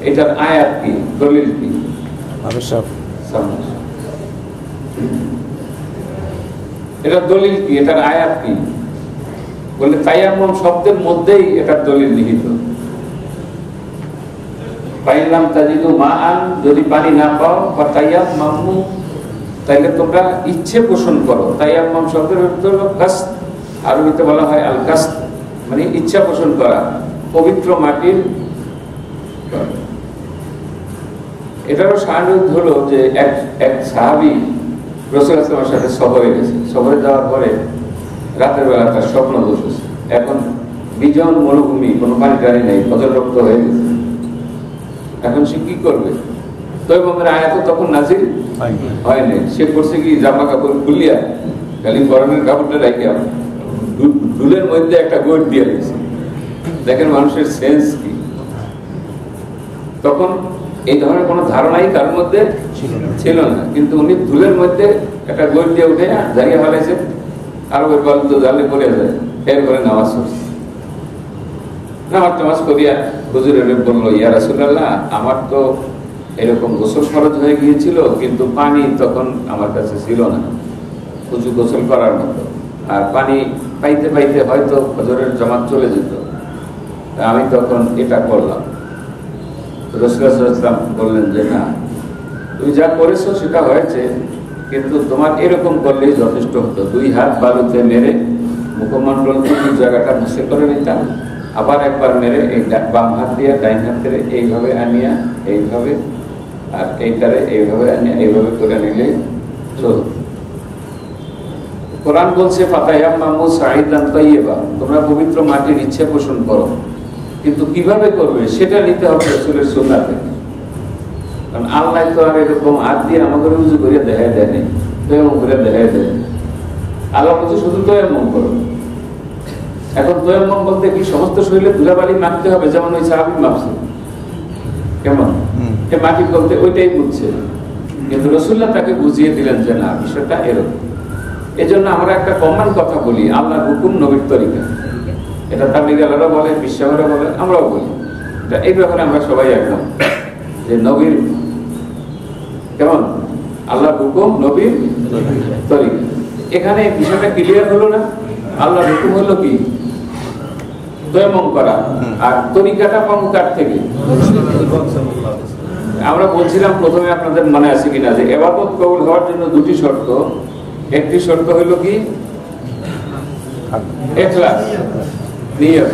এটার আয়াত কি, দলিল কি? এটা দলিল কি, এটার আয়াত কি? বলে তায়াম্মুম শব্দের মধ্যেই এটার দলিল নিহিত। পাইলাম তাজিদু মাআন, যদি পানি না পাও, ফাতায়াম্মামু, তাইলে তোমরা ইচ্ছে পোষণ করো। তায়াম্মাম শব্দের অর্থ হলো কাসদ, আরবিতে বলা হয় আল কাসদ, মানে ইচ্ছা পোষণ করা, পবিত্র মাটির। এটারও শাহাদাত হলো যে এক সাহাবী রাসূলুল্লাহ সাল্লাল্লাহু আলাইহি ওয়াসাল্লামের সাথে সফরে গেছে। সফরে যাওয়ার পরে রাতের বেলা তার স্বপ্ন দোষ হয়েছে। এখন বিজন মরুভূমি, কোনো পানি টানি নেই, ফজররক্ত হয়ে গেছে। এখন সে কি করবে? তায়াম্মুমের আয়াত তখন নাযিল হয়নি। সে করছে কি, জামা কাপড় খুলিয়া খালি গরমের কাপড়টা রাখিয়া ডুলের মধ্যে একটা গোট দিয়ে দিয়েছে। দেখেন মানুষের সেন্স কি। তখন এই ধরনের কোনো ধারণাই তার মধ্যে ছিল না, কিন্তু উনি ধুলের মধ্যে একটা গোট দিয়ে উঠে জায়গা ফেলাইছে, আর ওই বল তো জালে পড়ে যায়। এরপরে নামাজ পড়ছে, নামাজ টামাজ করিয়া হুজুরের বললো, ইয়া রাসূলুল্লাহ, আমার তো এরকম গোসল ফরজ হয়ে গিয়েছিল, কিন্তু পানি তখন আমার কাছে ছিল না উযু গোসল করার মতো, আর পানি পাইতে পাইতে হয়তো ফজরের জামাত চলে যেত, আমি তখন এটা করলাম। রাসূলুল্লাহ সাল্লাল্লাহু আলাইহি ওয়াসাল্লাম বললেন যে না, তুমি যা করেছো সেটা হয়েছে, কিন্তু তোমার এরকম করলেই যথেষ্ট হতো। 2 হাত বালুতে মেরে মুখমণ্ডল থেকে জায়গাটা মুছে করে নিতাম, আবার একবার মেরে এই বাম হাত দিয়ে ডাইন হাত দিয়ে এইভাবে আনিয়া এইভাবে, আর এইটারে এইভাবে আনিয়া এইভাবে করে নিলে চলত। কোরআন বলছে ফাতায়াম্মামু সাঈদান তাইয়্যিবা, তোমরা পবিত্র মাটির ইচ্ছা পোষণ করো, কিন্তু কিভাবে করবে সেটা নিতে হবে রাসূলের সুন্নাহ থেকে। কারণ আল্লাহ তো আর এরকম হাত দিয়ে আমাদের উযু করে দেখায় দেয়নি, তায়াম্মুম করে দেখায় দেয়। আল্লাহ বলছে শুধু তায়াম্মুম করো। এখন তায়াম্মুম বলতে কি সমস্ত শরীরে ধুলাবালি মাখতে হবে, যেমন ওই সাহাবী মাপছে, কেমন এ মাটি বলতে ওইটাই বুঝছে, কিন্তু রাসূলুল্লাহ তাকে বুঝিয়ে দিলেন যে না, বিষয়টা এরকম। এজন্য আমরা একটা কমন কথা বলি, আল্লাহর হুকুম নবীর তরিকা। এটা তাবলীগীরা বলে, বিশ্বাসীরা বলে, আমরাও বলি। এই ব্যাপারে আমরা সবাই একদম যে নবীর কেমন, আল্লাহর হুকুম নবীর তরিকা। এখানে বিষয়টা ক্লিয়ার হলো না? আল্লাহর হুকুম হলো কি? তায়াম্মুম করা, আর তরিকাটা পাবো কার থেকে? আমরা বলছিলাম প্রথমে, আপনাদের মনে আছে কিনা, যে ইবাদত কবুল হওয়ার জন্য দুটি শর্ত। একটি শর্ত হলো কি ইখলাস, নিয়ত।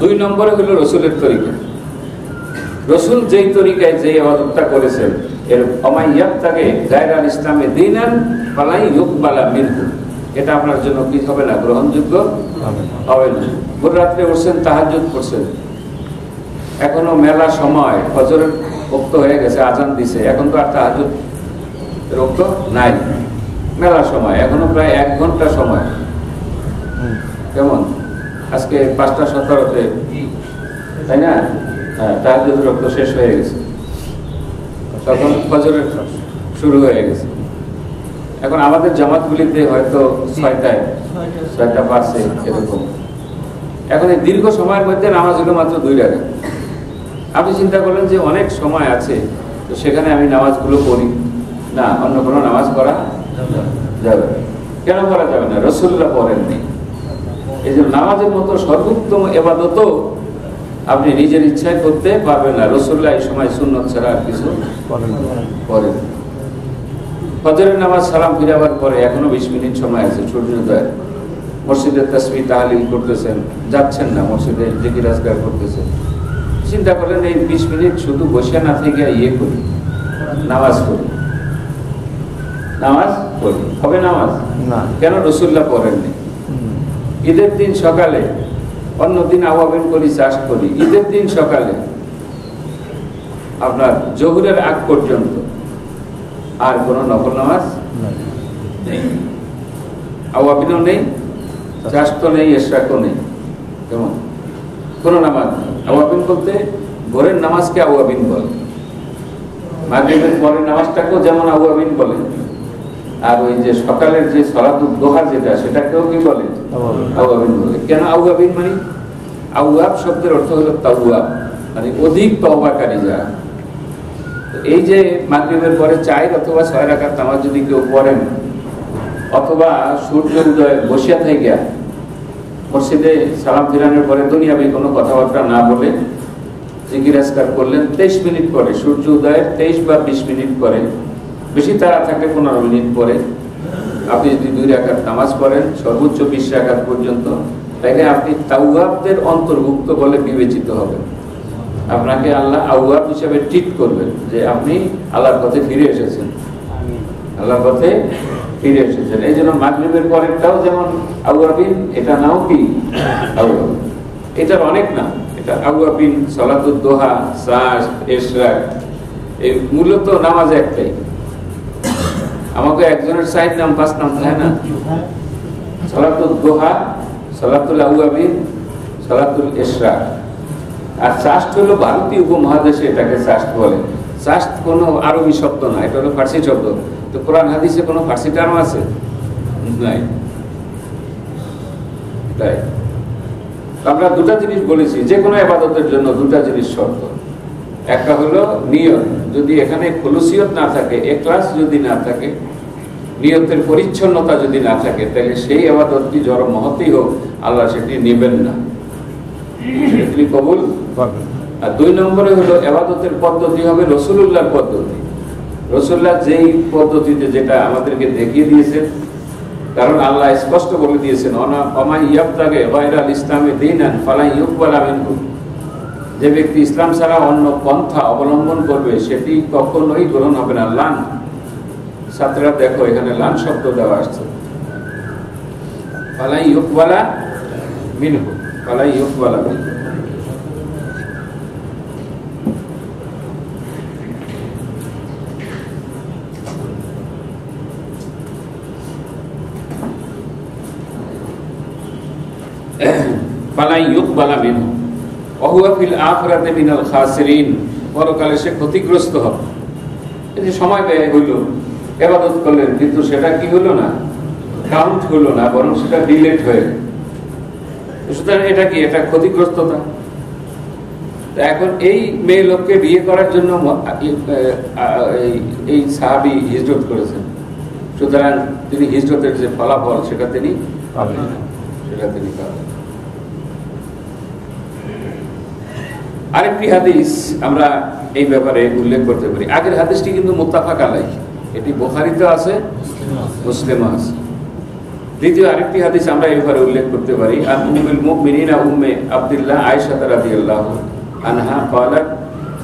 2 নম্বরে হলো রসুলের তরিকা। রসুল যেই তরিকায় যে ইবাদতটা করেছেন, এর অমাইয়াবতাকে গায়রাল ইসলামে দীনান ফালাই ইউকবালা মিনহু, এটা আপনার জন্য কি হবে না, গ্রহণযোগ্য হবে না। ভোর রাত্রে উঠছেন, তাহাজ্জুদ করছেন, এখনো মেলা সময়, ফজরের ওক্ত হয়ে গেছে, আজান দিছে, এখন তো আর তাহাজ্জুদ ওক্ত নাই, মেলা সময়, এখনো প্রায় 1 ঘন্টা সময়। কেমন আজকে 5:17-তে, তাই না? হ্যাঁ, তাহাজ্জুদের ওক্ত শেষ হয়ে গেছে, তখন ফজরের শুরু হয়ে গেছে। এখন আমাদের জামাতগুলিতে হয়তো 6টায় 6টা বাজে এরকম। এখন এই দীর্ঘ সময়ের মধ্যে নামাজ হলো মাত্র 2 রাকাত। আপনি চিন্তা করলেন যে অনেক সময় আছে, তো সেখানে আমি নামাজগুলো পড়ি না, অন্য কোনো নামাজ পড়া যাবে। কেন করা যাবে না? রাসূলুল্লাহ পড়েননি। এই যে নামাজের মতো সর্বোত্তম ইবাদতও আপনি নিজের ইচ্ছায় করতে পারবেন না। রাসূলুল্লাহ এই সময় সুন্নত ছাড়া আর কিছু করেন। ফজরের নামাজ সালাম ফিরাবার পরে এখনো 20 মিনিট সময় আছে সূর্যোদয়। মসজিদে তাসবিহ তাহলিল করতেছেন, যাচ্ছেন না, মসজিদে জিকির আজকার করতেছেন। চিন্তা করলেন এই 20 মিনিট শুধু বসে না থেকে করি, নামাজ পড়ি, নামাজ পড়ি, হবে নামাজ না? কেন? রাসূলুল্লাহ পড়েননি। ঈদের দিন সকালে, অন্য দিন আওয়াবিন করি, চাষ করি, ঈদের দিন সকালে আপনার জোহরের আগ পর্যন্ত আর কোন নফল নামাজ নেই, আওয়াবিনও নেই, চাষ তো নেই, ইশরাকও নেই, কেমন কোন নামাজ নেই। আওয়াবিন বলতে ভোরের নামাজকে আওয়াবিন বলে, মাগরিবের পরের নামাজটাকেও যেমন আওয়াবিন বলে, আর ওই যে সকালের যে সালাতুদ দুহা যেটা, সেটাকেও কি বলে? আওয়াবিন বলে। কেন আওয়াবিন? মানে আওয়াব শব্দের অর্থ হলো তাওয়াব, মানে অধিক তওবাকারী যারা। এই যে মাগরিবের পরে 4 অথবা 6 রাকাত নামাজ যদি কেউ পড়েন, অথবা সূর্য উদয় বসিয়া থেকে মসজিদে সালাম ফিরানোর পরে দুনিয়াবি কোনো কথাবার্তা না বলে জিকির আজকার করলেন, 23 মিনিট পরে, সূর্য উদয়ের 23 বা 20 মিনিট পরে, বেশি তাড়া থাকলে 15 মিনিট পরে আপনি যদি 2 রাকাত নামাজ পড়েন, সর্বোচ্চ 20 রাকাত পর্যন্ত, তাইলে আপনি তাওয়াবদের অন্তর্ভুক্ত বলে বিবেচিত হবেন। আপনাকে আল্লাহ আওয়াব হিসেবে ট্রিট করবেন, যে আপনি আল্লাহর পথে ফিরে এসেছেন, আল্লাহর পথে ফিরে এসেছেন। এই জন্য মাগরিবের পরেরটাও যেমন আওয়াবিন, এটা নাও কি আওয়াব, এটার অনেক নাম। এটা আওয়াবিন, সালাতুদ দুহা, সাশ, ইশরাক, এই মূলত নামাজ একটাই। আমাকে একজনের 4 নাম 5 নাম থাকে না, সালাতুদ দুহা, সালাতুল আওয়াবিন, সালাতুল ইশরাক। আর চাষ্ট হলো ভারতীয় উপমহাদেশে এটাকে চাষ্ট বলে। চাষ্ট কোনো আরবি শব্দ না, এটা হলো ফার্সি শব্দ। তো কোরআন হাদিসে কোনো ফার্সি টার্ম আছে? নাই। তাই আমরা 2টা জিনিস বলেছি, যে কোনো ইবাদতের জন্য 2টা জিনিস শর্ত। একটা হলো নিয়ত, যদি এখানে খুলুসিয়ত না থাকে, ইখলাস যদি না থাকে, নিয়তের পরিচ্ছন্নতা যদি না থাকে, তাহলে সেই ইবাদতটি যত মহৎই হোক, আল্লাহ সেটি নেবেন না, সেটি কবুল করবেন। আর 2 নম্বরে হলো ইবাদতের পদ্ধতি হবে রাসূলুল্লাহর পদ্ধতি। রাসূলুল্লাহ যেই পদ্ধতিতে, যেটা আমাদেরকে দেখিয়ে দিয়েছেন, কারণ আল্লাহ স্পষ্ট বলে দিয়েছেন, ওমা ইয়াবতাগি গায়রাল ইসলামি দীনান ফালা ইউকবালা মিনহু, যে ব্যক্তি ইসলাম ছাড়া অন্য পন্থা অবলম্বন করবে, সেটি কখনোই গ্রহণ হবে না। লান, ছাত্ররা দেখো এখানে লান শব্দ দেওয়া আসছে, ফালা ইউকবালা মিনহু, ফালা ইউকবালা মিনহু। ফালা ইউকবালা মিনহু ওয়া হুয়া ফিল আখিরাতি মিনাল খাসিরিন, পরকালে সে ক্ষতিগ্রস্ত হবে। এই যে সময় ব্যয় হইল, ইবাদত করলেন, কিন্তু সেটা কি হলো না, কাউন্ট হলো না, বরং সেটা ডিলেট হয়ে গেল। সুতরাং এটা কি, এটা ক্ষতিগ্রস্ততা। এখন এই মেয়ে লোককে বিয়ে করার জন্য এই সাহাবী হিজরত করেছেন, সুতরাং তিনি হিজরতের যে ফলাফল সেটা তিনি পাবেন, সেটা তিনি পাবেন। আরেকটি হাদিস আমরা এই ব্যাপারে উল্লেখ করতে পারি। আগের হাদিসটি কিন্তু মুত্তাফাক আলাইহ, এটি বুখারীতে আছে, মুসলিমে আছে। দ্বিতীয় আরেকটি হাদিস আমরা এই ব্যাপারে উল্লেখ করতে পারি। আন উম্মুল মুমিনিনা উম্মে আব্দুল্লাহ আয়েশা রাদিয়াল্লাহু আনহা قالت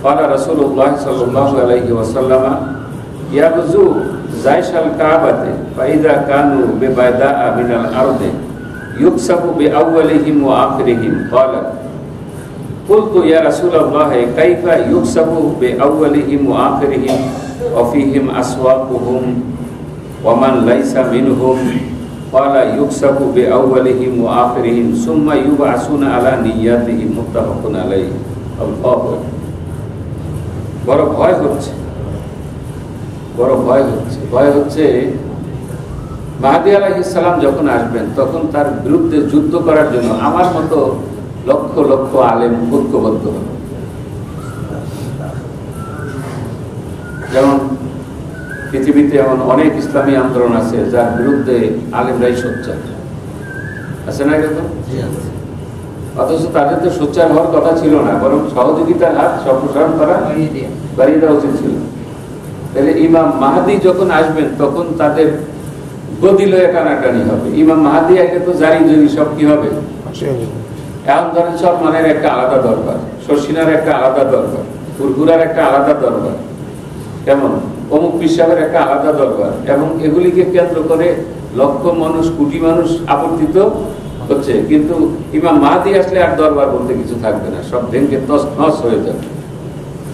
قال رسول الله صلى الله عليه وسلم يغزو جيش الكعبة فإذا كانوا ببيداء من الأرض يكسب بأولهم وآخرهم قالت قلت يا رسول الله كيف يكسب بأولهم وآخرهم وفيهم أسواقهم ومن ليس منهم قال يكسب بأولهم وآخرهم ثم يبعثون على نياتهم متفق عليه الله বড় ভয় হচ্ছে ভয় হচ্ছে মাহদী আলাইহিস সালাম যখন আসবেন তখন তার বিরুদ্ধে যুদ্ধ করার জন্য আমার মতো লক্ষ লক্ষ আলেম ঐক্যবদ্ধ হবে। যেমন পৃথিবীতে এমন অনেক ইসলামী আন্দোলন আছে যার বিরুদ্ধে আলেমরাই সোচ্চার আছে না, এরকম? অথচ তাদের তো সোচ্চার হওয়ার কথা ছিল না, বরং সহযোগিতার হাত সম্প্রসারণ করা বাড়িয়ে দেওয়া উচিত ছিল। তাহলে ইমাম মাহদী যখন আসবেন তখন তাদের গদি লয়ে টানাটানি হবে। ইমাম মাহদী আগে তো জারি জরি সব কি হবে, এখন ধরেন সব মানের একটা আলাদা দরবার, শর্ষিনার একটা আলাদা দরবার, ফুরফুরার একটা আলাদা দরবার, কেমন অমুক পিসাবের একটা আলাদা দরবার, এবং এগুলিকে কেন্দ্র করে লক্ষ মানুষ কোটি মানুষ আবর্তিত হচ্ছে। কিন্তু ইমাম মাহদী আসলে আর দরবার বলতে কিছু থাকবে না, সব ভেঙে তছনছ হয়ে যাবে।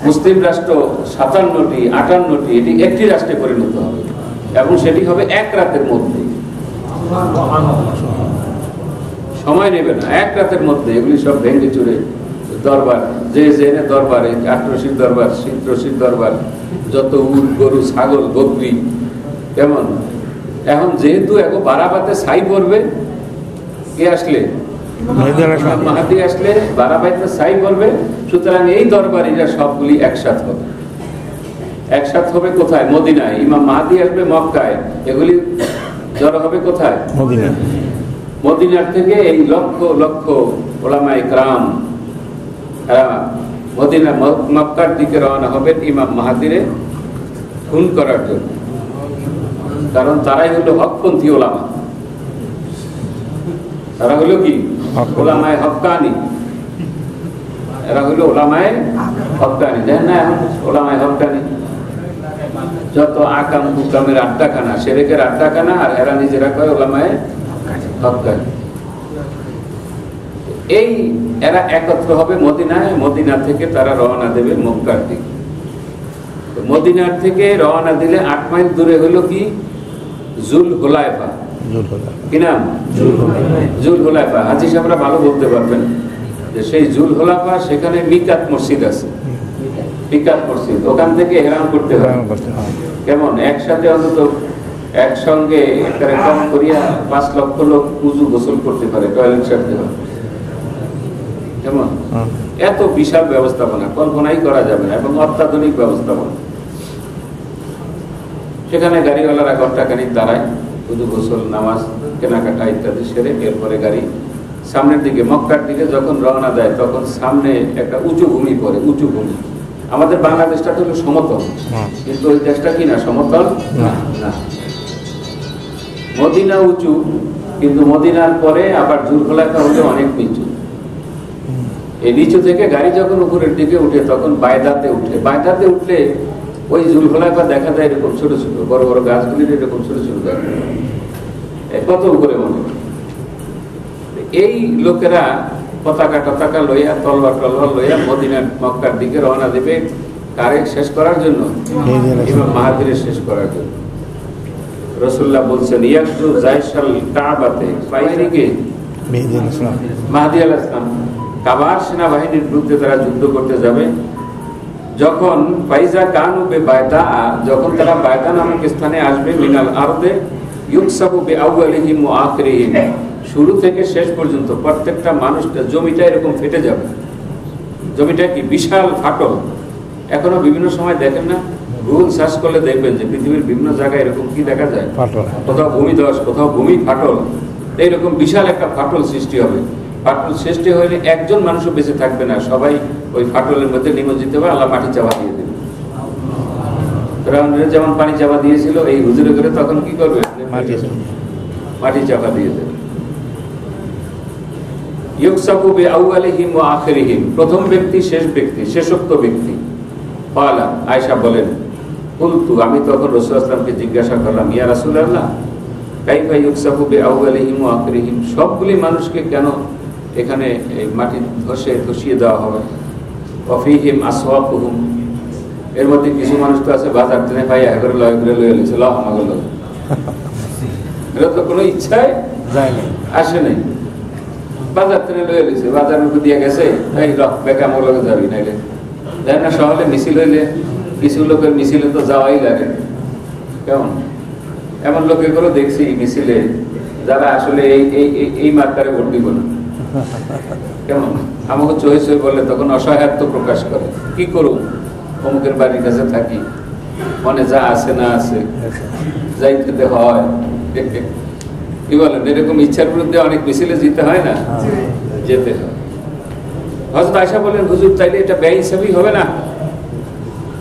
মুসলিম রাষ্ট্র 57টি 58টি এটি একটি রাষ্ট্রে পরিণত হবে, এবং সেটি হবে এক রাতের মধ্যে, সময় নেবে না, এক রাতের মধ্যে এগুলি সব ভেঙে চুরে দরবার, যে জেনে দরবারে আটরশির দরবার, শীতরশির দরবার, যত উট গরু ছাগল বকরি, কেমন এখন যেহেতু এখন বারাবাতে ছাই পড়বে, কে আসলে মাহদী আসলে বারাবাতে ছাই পড়বে, সুতরাং এই দরবারিরা সবগুলি একসাথ হবে কোথায়? মদিনায়। ইমাম মাহদী আসবে মক্কায়, এগুলি জড়ো হবে কোথায়? মদিনার থেকে এই লক্ষ লক্ষ ওলামায়ে কেরাম মদিনা মক্কার দিকে রওনা হবে ইমাম মাহদীরে খুন করার জন্য, কারণ তারাই হলো হকপন্থী ওলামা, তারা হলো কি ওলামায়ে হক্কানি, এরা হলো ওলামায়ে হক্কানি। দেখেন না এখন ওলামায়ে হক্কানি যত আকাম হুকামের আড্ডাখানা, সেরেকের আড্ডাখানা, আর এরা নিজেরা কয় ওলামায়ে হক্কানি। এই এরা একত্র হবে মদিনায়, মদিনা থেকে তারা রওনা দেবে মক্কার দিকে। মদিনার থেকে রওনা দিলে 8 মাইল দূরে হলো কি জুল হুলাইফা, কি নাম? জুল হুলাইফা। হাজী সাহেবরা ভালো বলতে পারবেন যে সেই জুল হুলাইফা, সেখানে মিকাত মসজিদ আছে, মিকাত মসজিদ, ওখান থেকে ইহরাম করতে হয়। কেমন একসাথে অন্তত একসঙ্গে একটা কম করিয়া 5 লক্ষ লোক উযু গোসল করতে পারে, টয়লেট সারতে হয়, কেমন এত বিশাল ব্যবস্থাপনা কল্পনাই করা যাবে না, এবং অত্যাধুনিক ব্যবস্থাপনা। সেখানে গাড়িওয়ালারা ঘন্টাখানিক দাঁড়ায়, উযু গোসল নামাজ কেনাকাটা ইত্যাদি সেরে এরপরে গাড়ি সামনের দিকে মক্কার দিকে যখন রওনা দেয় তখন সামনে একটা উঁচু ভূমি পড়ে, উঁচু ভূমি। আমাদের বাংলাদেশটা তো হলো সমতল, কিন্তু ওই দেশটা কি না সমতল না, মদিনা উঁচু, কিন্তু মদিনার পরে আবার জুলহুলাইফা হলে অনেক নিচু। এই নিচু থেকে গাড়ি যখন উপরের দিকে উঠে তখন বায়দাতে উঠলে ওই জুলহুলাইফা দেখা যায় এরকম ছোট ছোট, বড় বড় গাছগুলির এরকম ছোট ছোট গাছ, কত উপরে মনে। এই লোকেরা পতাকা লইয়া তলবার লইয়া মদিনার মক্কার দিকে রওনা দেবে, কারে শেষ করার জন্য? ইমাম মাহদীরে শেষ করার জন্য। রাসূলুল্লাহ বলছেন ইয়াকজু জাইশাল কাবাতে, বাইরেকে মাহদী আলাইহিস সালাম কাবার সেনাবাহিনীর বিরুদ্ধে তারা যুদ্ধ করতে যাবে। যখন ফাইজা কানু বেবায়দা, যখন তারা বায়দা নামক স্থানে আসবে, মিনাল আরদে ইউকসাবু বিআউয়ালিহিম ওয়া আখিরিহিম, শুরু থেকে শেষ পর্যন্ত প্রত্যেকটা মানুষটা জমিটা এরকম ফেটে যাবে। জমিটা কি বিশাল ফাটল, এখনো বিভিন্ন সময় দেখেন না, গুগল সার্চ করলে দেখবেন যে পৃথিবীর বিভিন্ন জায়গায় এরকম কি দেখা যায়, কোথাও ভূমিধস, কোথাও ভূমি ফাটল, এইরকম বিশাল একটা ফাটল সৃষ্টি হবে। ফাটল সৃষ্টি হলে একজন মানুষও বেঁচে থাকবে না, সবাই ওই ফাটলের মধ্যে নিমজ্জিত হবে, আল্লাহ মাটি চাপা দিয়ে দেবে। ফেরাউনের যেমন পানি চাপা দিয়েছিল, এই হুজুরে করে তখন কি করবে? মাটি চাপা দিয়ে দেবে। ইউকসাফু বিআউয়ালিহিম ওয়া আখিরিহিম, প্রথম ব্যক্তি শেষ ব্যক্তি, শেষোক্ত ব্যক্তি। ক্বালা, আয়েশা বলেন, কুলতু, আমি তখন রাসূলুল্লাহ সাল্লাল্লাহু আলাইহি ওয়াসাল্লামকে জিজ্ঞাসা করলাম, ইয়া রাসূলুল্লাহ কাইফা ইউকসাফু বিআউয়ালিহিম ওয়া আখিরিহিম, সবগুলি মানুষকে কেন এখানে এই মাটি ধসিয়ে দেওয়া হবে? ওয়া ফীহিম আসওয়াকুহুম, এর মধ্যে কিছু মানুষ তো আছে বাজার টেনে পাই একরে লয় করে লয়ে এসেছিল আমাকে লোক, এটা তো কোনো ইচ্ছায় আসে নাই, বাজার টেনে লয়ে এসেছে, বাজার মুখে দিয়ে গেছে, এই বেকার আমার লোকে যাবি নাইলে দেয় না। শহরে মিছিল হইলে কিছু লোকের মিছিলে তো যাওয়াই লাগে, কেমন এমন লোকে করে দেখছি মিছিলে যারা আসলে এই মার্কারে ভোট দিব না, কেমন আমাকে চয়ে চয়ে বলে, তখন অসহায়ত্ব প্রকাশ করে, কি করুন অমুকের বাড়ির কাছে থাকি, মনে যা আছে না আছে যাইতে হয়, কি বলেন, এরকম ইচ্ছার বিরুদ্ধে অনেক মিছিলে যেতে হয় না, যেতে হয়। হযরত আয়েশা বলেন, হুজুর তাইলে এটা ব্যয় হিসাবেই হবে না?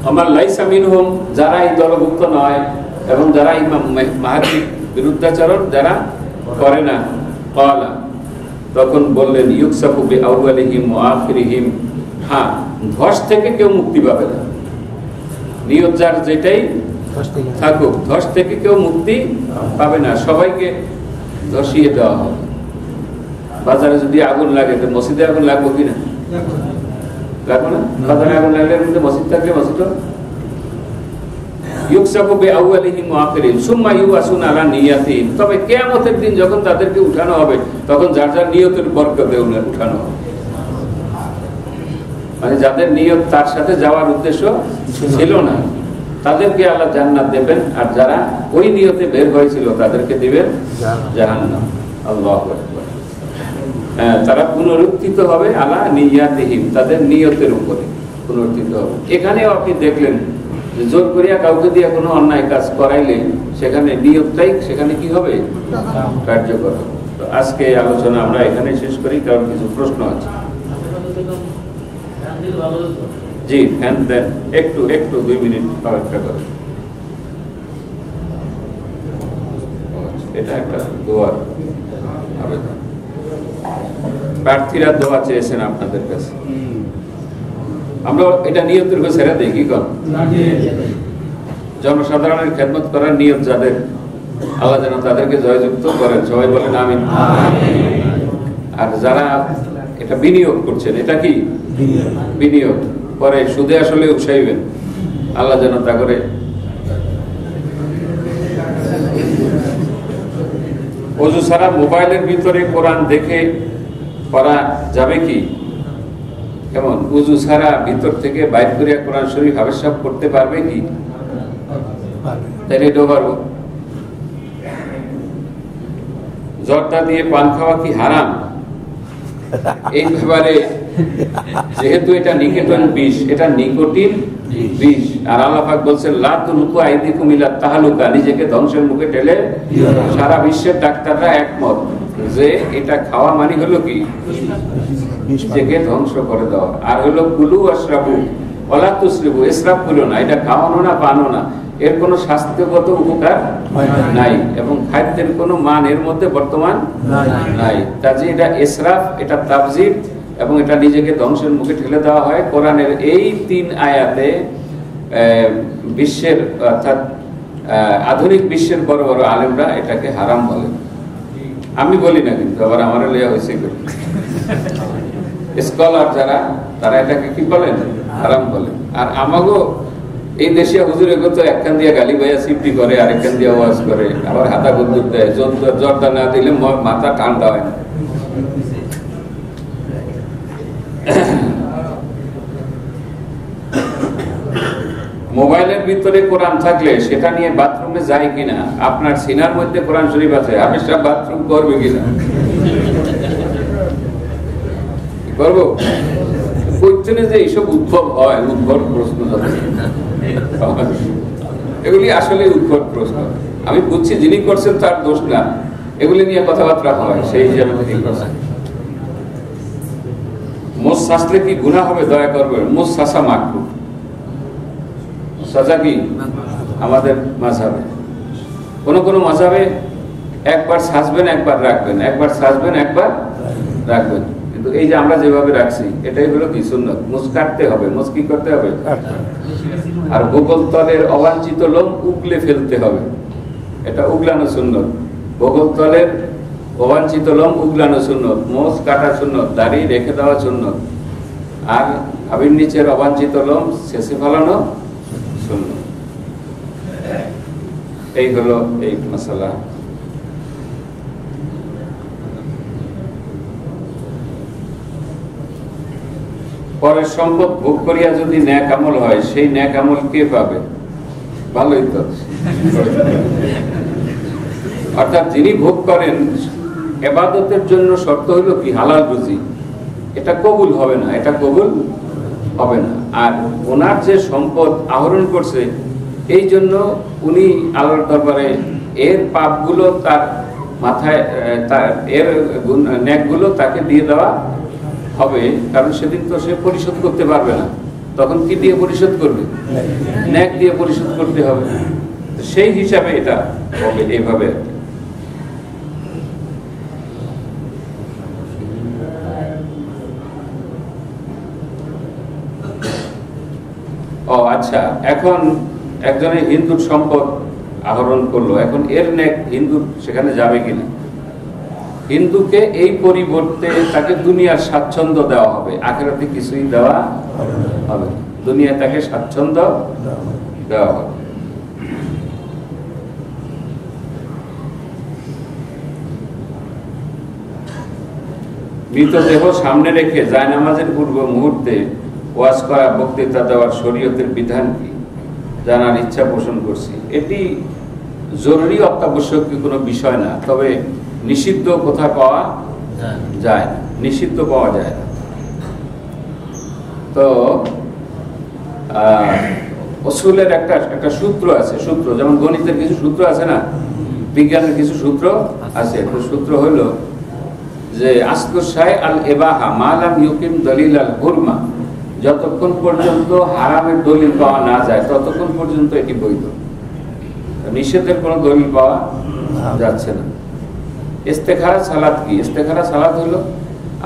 আমার লাইসা মিনহুম, যারা এই দলভুক্ত নয় এবং যারা এই মাহাতিক বিরুদ্ধাচরণ যারা করে না। ক্বালা, তখন বললেন, ইউকসাফু বিআউয়ালিহিম ওয়া আখিরিহিম, হ্যাঁ ধস থেকে কেউ মুক্তি পাবে না, নিয়ত যার যেটাই থাকুক, ধস থেকে কেউ মুক্তি পাবে না, সবাইকে ধসিয়ে দেওয়া হবে। বাজারে যদি আগুন লাগে তো মসজিদে আগুন লাগবে কিনা? লাগবে না। বাজারে আগুন লাগলে মসজিদ থাকলে মসজিদ ইউকসাফু বিআউয়ালিহিম ওয়া আখিরিহিম সুম্মা ইউবাসুনা আলা নিয়াতিহিম, তবে কিয়ামতের দিন যখন তাদেরকে উঠানো হবে তখন যার যার নিয়তের বরকতে উঠানো হবে। মানে যাদের নিয়ত তার সাথে যাওয়ার উদ্দেশ্য ছিল না তাদেরকে আল্লাহ জান্নাত দেবেন, আর যারা ওই নিয়তে বের হয়েছিল তাদেরকে দিবেন জাহান্নাম। আল্লাহু আকবার। তারা পুনরুত্থিত হবে আলা নিয়াতিহিম, তাদের নিয়তের উপরে পুনরুত্থিত হবে। এখানেও আপনি দেখলেন যে জোর করিয়া কাউকে দিয়ে কোনো অন্যায় কাজ করাইলে সেখানে নিয়তটাই সেখানে কি হবে? কার্যকর হবে। তো আজকে আলোচনা আমরা এখানে শেষ করি, কারণ কিছু প্রশ্ন আছে। জি ফ্যান দেন, একটু 2 মিনিট অপেক্ষা করেন। এটা একটা দোয়ার আবেদন, প্রার্থীরা দোয়া চেয়েছেন আপনাদের কাছে, আমরা এটা নিয়তের উপর ছেড়ে দিই, কি কর জনসাধারণের খেদমত করার নিয়ত যাদের, আল্লাহ যেন তাদেরকে জয়যুক্ত করেন, সবাই বলেন আমিন। আর যারা এটা বিনিয়োগ করছেন, এটা কি বিনিয়োগ করে সুদে আসলে উৎসাহিবেন, আল্লাহ যেন তা করে। ওযু ছাড়া মোবাইলের ভিতরে কোরআন দেখে পড়া যাবে কি? কেমন ওযু ছাড়া ভিতর থেকে বাইর করিয়া কোরআন শরীফ হাবেশাব করতে পারবে কি? তাইলে এটাও পারবো। জর্দা দিয়ে পান খাওয়া কি হারাম? এই ব্যাপারে যেহেতু এটা নিকোটিন বিষ, এটা নিকোটিন বিষ, আর আল্লাহ পাক বলছেন লা তুলকু আইদিকুম ইলা তাহলুকা, নিজেকে ধ্বংসের মুখে ঠেলে। সারা বিশ্বের ডাক্তাররা একমত যে এটা খাওয়া মানে হলো কি? নিজেকে ধ্বংস করে দেওয়া। আর হলো কুলু ওয়াশরাবু ওয়ালা তুসরিফু, ইসরাফ করো না, এটা খাওয়ানো না পানো না, এর কোনো স্বাস্থ্যগত উপকার নাই এবং খাদ্যের কোনো মান এর মধ্যে বর্তমান নাই। কাজে এটা ইসরাফ, এটা তাবযির এবং এটা নিজেকে ধ্বংসের মুখে ঠেলে দেওয়া হয়। কোরআনের এই 3 আয়াতে বিশ্বের অর্থাৎ আধুনিক বিশ্বের বড় বড় আলেমরা এটাকে হারাম বলেন। আমি বলি না, কিন্তু আবার আমার লেয়া হয়েছে স্কলার যারা, তারা এটাকে কি বলেন? হারাম বলেন। আর আমাগো এই দেশে হুজুরে তো একখান দিয়ে গালি ভাইয়া সিফটি করে, আরেকখান দিয়ে ওয়াজ করে, আবার হাতা গুদ্দুর দেয়। জর্দা না দিলে মাথা ঠান্ডা হয় না। মোবাইলের ভিতরে কোরআন থাকলে সেটা নিয়ে বাথরুমে যায় কিনা? আপনার সিনার মধ্যে কোরআন শরীফ আছে, আমি সব বাথরুম করবে কিনা? করবো কোশ্চেনে যে এইসব উদ্ভব হয়, উদ্ভব প্রশ্ন এগুলি আসলে উদ্ভব প্রশ্ন। আমি বুঝছি যিনি করছেন তার দোষ না, এগুলি নিয়ে কথাবার্তা হয় সেই হিসাবে তিনি করছেন। মোষ শাসলে কি গুনাহ হবে? দয়া করবে, মোষ শাসা মাকরুহ। সাজা কি আমাদের মাযহাবে, কোন কোন মাযহাবে একবার শাসবেন একবার রাখবেন, একবার শাসবেন একবার রাখবেন, কিন্তু এই যে আমরা যেভাবে রাখছি এটাই হলো কি সুন্নাত। মোষ কাটতে হবে, মোষ কি করতে হবে? আর বগল তলের অবাঞ্ছিত লোম উগলে ফেলতে হবে, এটা উগলানো সুন্নত। বগল তলের অবাঞ্ছিত লোম উগলানো সুন্নত, মোষ কাটা সুন্নত, দাড়ি রেখে দেওয়া সুন্নত, আর হাবির নিচের অবাঞ্ছিত লোম শেষে ফেলানো সুন্নত। এই হলো এই মাসালা। পরের সম্পদ ভোগ করিয়া যদি নেক আমল হয়, সেই নেক আমল কে পাবে? ভালোই তো। অর্থাৎ যিনি ভোগ করেন, ইবাদতের জন্য শর্ত হলো কি হালাল রুজি, এটা কবুল হবে না, এটা কবুল হবে না। আর ওনার যে সম্পদ আহরণ করছে, এই জন্য উনি আল্লাহর দরবারে এর পাপগুলো তার মাথায়, তার এর নেকগুলো তাকে দিয়ে দেওয়া হবে, কারণ সেদিন তো সে পরিশোধ করতে পারবে না। তখন কি দিয়ে পরিশোধ করবে? নেক দিয়ে পরিশোধ করতে হবে। সেই হিসাবে এটা হবে এইভাবে। ও আচ্ছা, এখন একজনের হিন্দুর সম্পদ আহরণ করলো, এখন এর নেক হিন্দুর সেখানে যাবে কিনা? হিন্দুকে এই পরিবর্তে তাকে দুনিয়ার স্বাচ্ছন্দ্য দেওয়া হবে, আখিরাতে কিছুই দেওয়া হবে না। দুনিয়ায় তাকে স্বাচ্ছন্দ্য দেওয়া হবে। মৃতদেহ সামনে রেখে জায়নামাজের পূর্ব মুহূর্তে ওয়াজ করা, বক্তৃতা দেওয়ার শরীয়তের বিধান কি জানার ইচ্ছা পোষণ করছি। এটি জরুরি অত্যাবশ্যক কোনো বিষয় না, তবে নিষিদ্ধ কোথায় পাওয়া যায় না, নিষিদ্ধ পাওয়া যায় না। তো উসুলের একটা সূত্র আছে, সূত্র যেমন গণিতের কিছু সূত্র আছে না, বিজ্ঞানের কিছু সূত্র আছে। একটা সূত্র হলো যে আসলুশ শাই আল ইবাহা মা লাম ইউকিম দলিল আল হুরমা, যতক্ষণ পর্যন্ত হারামের দলিল পাওয়া না যায় ততক্ষণ পর্যন্ত এটি বৈধ। নিষেধের কোনো দলিল পাওয়া যাচ্ছে না। ইস্তেখারা সালাত কি? ইস্তেখারা সালাত হলো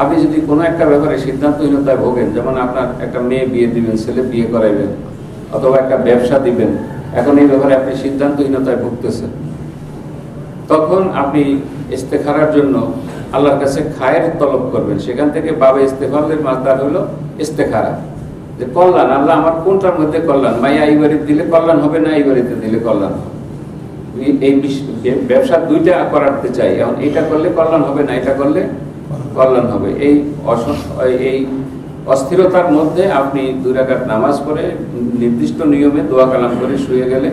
আপনি যদি কোনো একটা ব্যাপারে সিদ্ধান্তহীনতায় ভোগেন, যেমন আপনার একটা মেয়ে বিয়ে দিবেন, ছেলে বিয়ে করাইবেন, অথবা একটা ব্যবসা দিবেন, এখন এই ব্যাপারে আপনি সিদ্ধান্তহীনতায় ভুগতেছেন, তখন আপনি ইস্তেখারার জন্য আল্লাহর কাছে খায়ের তলব করবেন। সেখান থেকে বাবে ইস্তেফালের মাসদার হলো ইস্তেখারা, যে কল্যাণ, আল্লাহ আমার কোনটার মধ্যে কল্যাণ, মাইয়া এই বাড়িতে দিলে কল্যাণ হবে না এই বাড়িতে দিলে কল্যাণ হবে। এই ব্যবসা দুইটা করাতে চাই, এখন এটা করলে কল্যাণ হবে না এটা করলে কল্যাণ হবে। এই অস্থিরতার মধ্যে আপনি 2 রাকাত নামাজ পড়ে নির্দিষ্ট নিয়মে দোয়া কালাম করে শুয়ে গেলে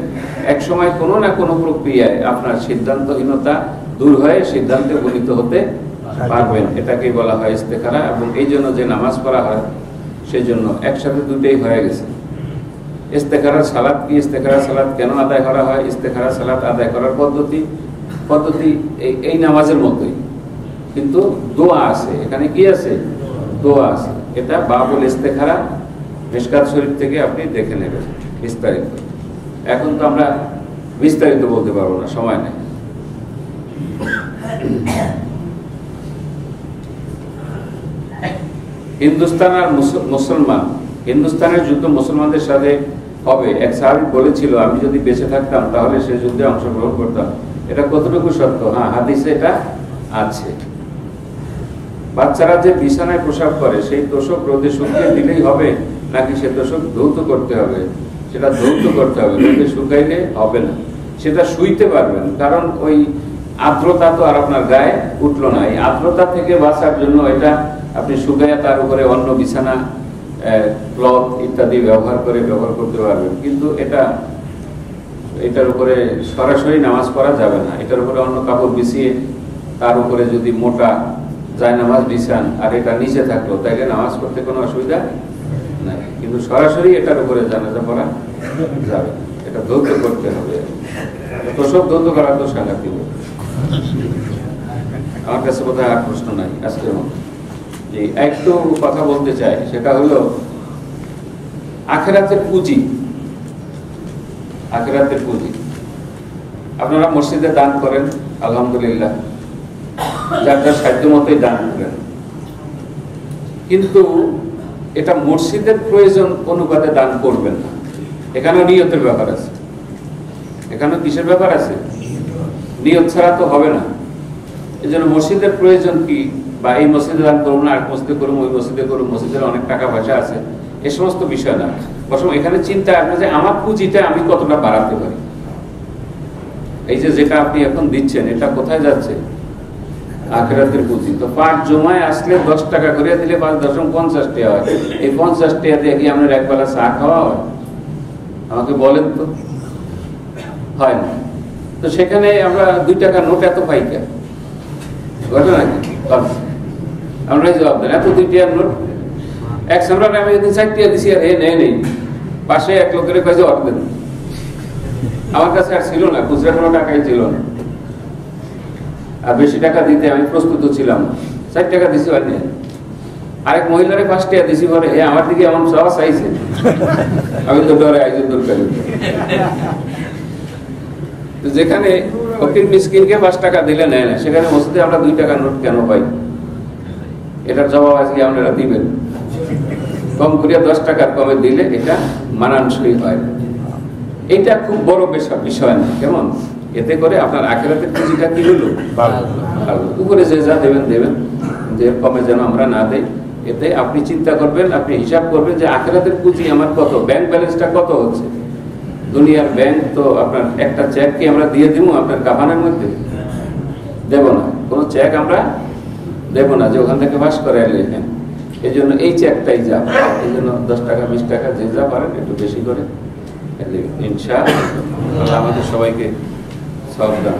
এক সময় কোনো না কোনো প্রক্রিয়ায় আপনার সিদ্ধান্তহীনতা দূর হয়ে সিদ্ধান্তে উপনীত হতে পারবেন। এটাকেই বলা হয় ইস্তেখারা। এবং এই জন্য যে নামাজ পড়া হয় সেই জন্য একসাথে দুটোই হয়ে গেছে। ইস্তেখারার সালাত কি? ইস্তেখারার সালাত কেন আদায় করা হয়? ইস্তেখারার সালাত আদায় করার পদ্ধতি এই নামাজের মতোই, কিন্তু দোয়া আছে এখানে। কি আছে? দোয়া আছে। এটা বাবুল ইস্তেখারা, মিশকাত শরীফ থেকে আপনি দেখে নেবেন বিস্তারিত। এখন তো আমরা বিস্তারিত বলতে পারবো না, সময় নেই। হিন্দুস্তান আর মুসলমান, হিন্দুস্তানের যুদ্ধ মুসলমানদের সাথে হবে। এক সাহাবী বলেছিল, আমি যদি বেঁচে থাকতাম তাহলে সে যুদ্ধে অংশগ্রহণ করতাম। এটা কতটুকু সত্য? হ্যাঁ, হাদিসে এটা আছে। বাচ্চারা যে বিছানায় প্রসাব করে, সেই তোষক রোদে শুকিয়ে দিলেই হবে নাকি সে তোষক ধৌত করতে হবে? সেটা ধৌত করতে হবে, রোদে শুকাইলে হবে না। সেটা শুইতে পারবেন, কারণ ওই আর্দ্রতা তো আর আপনার গায়ে উঠলো না। এই আর্দ্রতা থেকে বাঁচার জন্য এটা আপনি শুকাইয়া তার উপরে অন্য বিছানা, ক্লথ ইত্যাদি ব্যবহার করতে পারবেন। কিন্তু এটার উপরে সরাসরি নামাজ পড়া যাবে না। এটার উপরে অন্য কাপড় বিছিয়ে তার উপরে যদি মোটা যায় নামাজ বিছান আর এটা নিচে থাকলো, তাইলে নামাজ পড়তে কোনো অসুবিধা নাই। কিন্তু সরাসরি এটার উপরে জানাজা পড়া যাবে, এটা ধৌত করতে হবে। তোষক ধৌত করা তো সাংঘাতিক। আমার কাছে বোধহয় আর প্রশ্ন নাই আজকের মতো। যে একটু কথা বলতে চাই, সেটা হলো আখিরাতের পুঁজি। আখিরাতের পুঁজি। আপনারা মসজিদে দান করেন, আলহামদুলিল্লাহ, যার যার সাধ্য মতোই দান করেন, কিন্তু এটা মসজিদের প্রয়োজন অনুপাতে দান করবেন না। এখানেও নিয়তের ব্যাপার আছে। এখানেও কিসের ব্যাপার আছে? নিয়ত ছাড়া তো হবে না। এই জন্য মসজিদের প্রয়োজন কি, বা এই মসজিদে দান করবো না, এক মসজিদে করুন, ওই মসজিদে করুন, মসজিদের অনেক টাকা পয়সা আছে, এ সমস্ত বিষয় না। বরং এখানে চিন্তা আসবে যে আমার পুঁজিটা আমি কতটা বাড়াতে পারি। এই যে যেটা আপনি এখন দিচ্ছেন, এটা কোথায় যাচ্ছে? আখিরাতের পুঁজি। তো পাঁচ জমায় আসলে 10 টাকা করে দিলে 5.50 টাকা হয়। এই 50 টাকা দিয়ে কি আপনার একবেলা চা খাওয়া হয়? আমাকে বলেন তো, হয় না। তো সেখানে আমরা 2 টাকা নোট এত পাই কেন? ঘটনা কি? আমরা জবাব দেন, এত 2 টাকার নোট এক সম্রাট আমি যদি 4 টাকা দিছি, আর নেই পাশে এক লোকের কাছে অর্ধেক। আমার কাছে আর ছিল না, খুচরা কোনো টাকাই ছিল না, আর বেশি টাকা দিতে আমি প্রস্তুত ছিলাম। 4 টাকা দিছি, আর নেই। আরেক মহিলারে 5 টাকা দিছি, বলে আমার দিকে এমন চাওয়া চাইছে, আমি তো ডরে আয়োজন দরকার। যেখানে ফকির মিসকিনকে 5 টাকা দিলে নেয় না, সেখানে মসজিদে আমরা 2 টাকা নোট কেন পাই? এটার জবাব আজকে আপনারা দিবেন। কম করিয়া 10 টাকার কমে দিলে এটা মানানসই হয়। এটা খুব বড় বিষয় না, কেমন? এতে করে আপনার আখিরাতের পুঁজিটা কি হলো? উপরে যে যা দেবেন, যে কমে যেন আমরা না দেই। এতে আপনি চিন্তা করবেন, আপনি হিসাব করবেন যে আখিরাতের পুঁজি আমার কত, ব্যাংক ব্যালেন্সটা কত হচ্ছে। দুনিয়ার ব্যাংক তো আপনার একটা চেক কি আমরা দিয়ে দিব আপনার কাফানের মধ্যে? দেব না, কোনো চেক আমরা দেব না যে ওখান থেকে পাস করে এলে। এই জন্য এই চেকটাই যা, এই জন্য 10 টাকা 20 টাকা যে যা পারেন একটু বেশি করে ইনশাআল্লাহ আমাদের সবাইকে সওয়াব দান।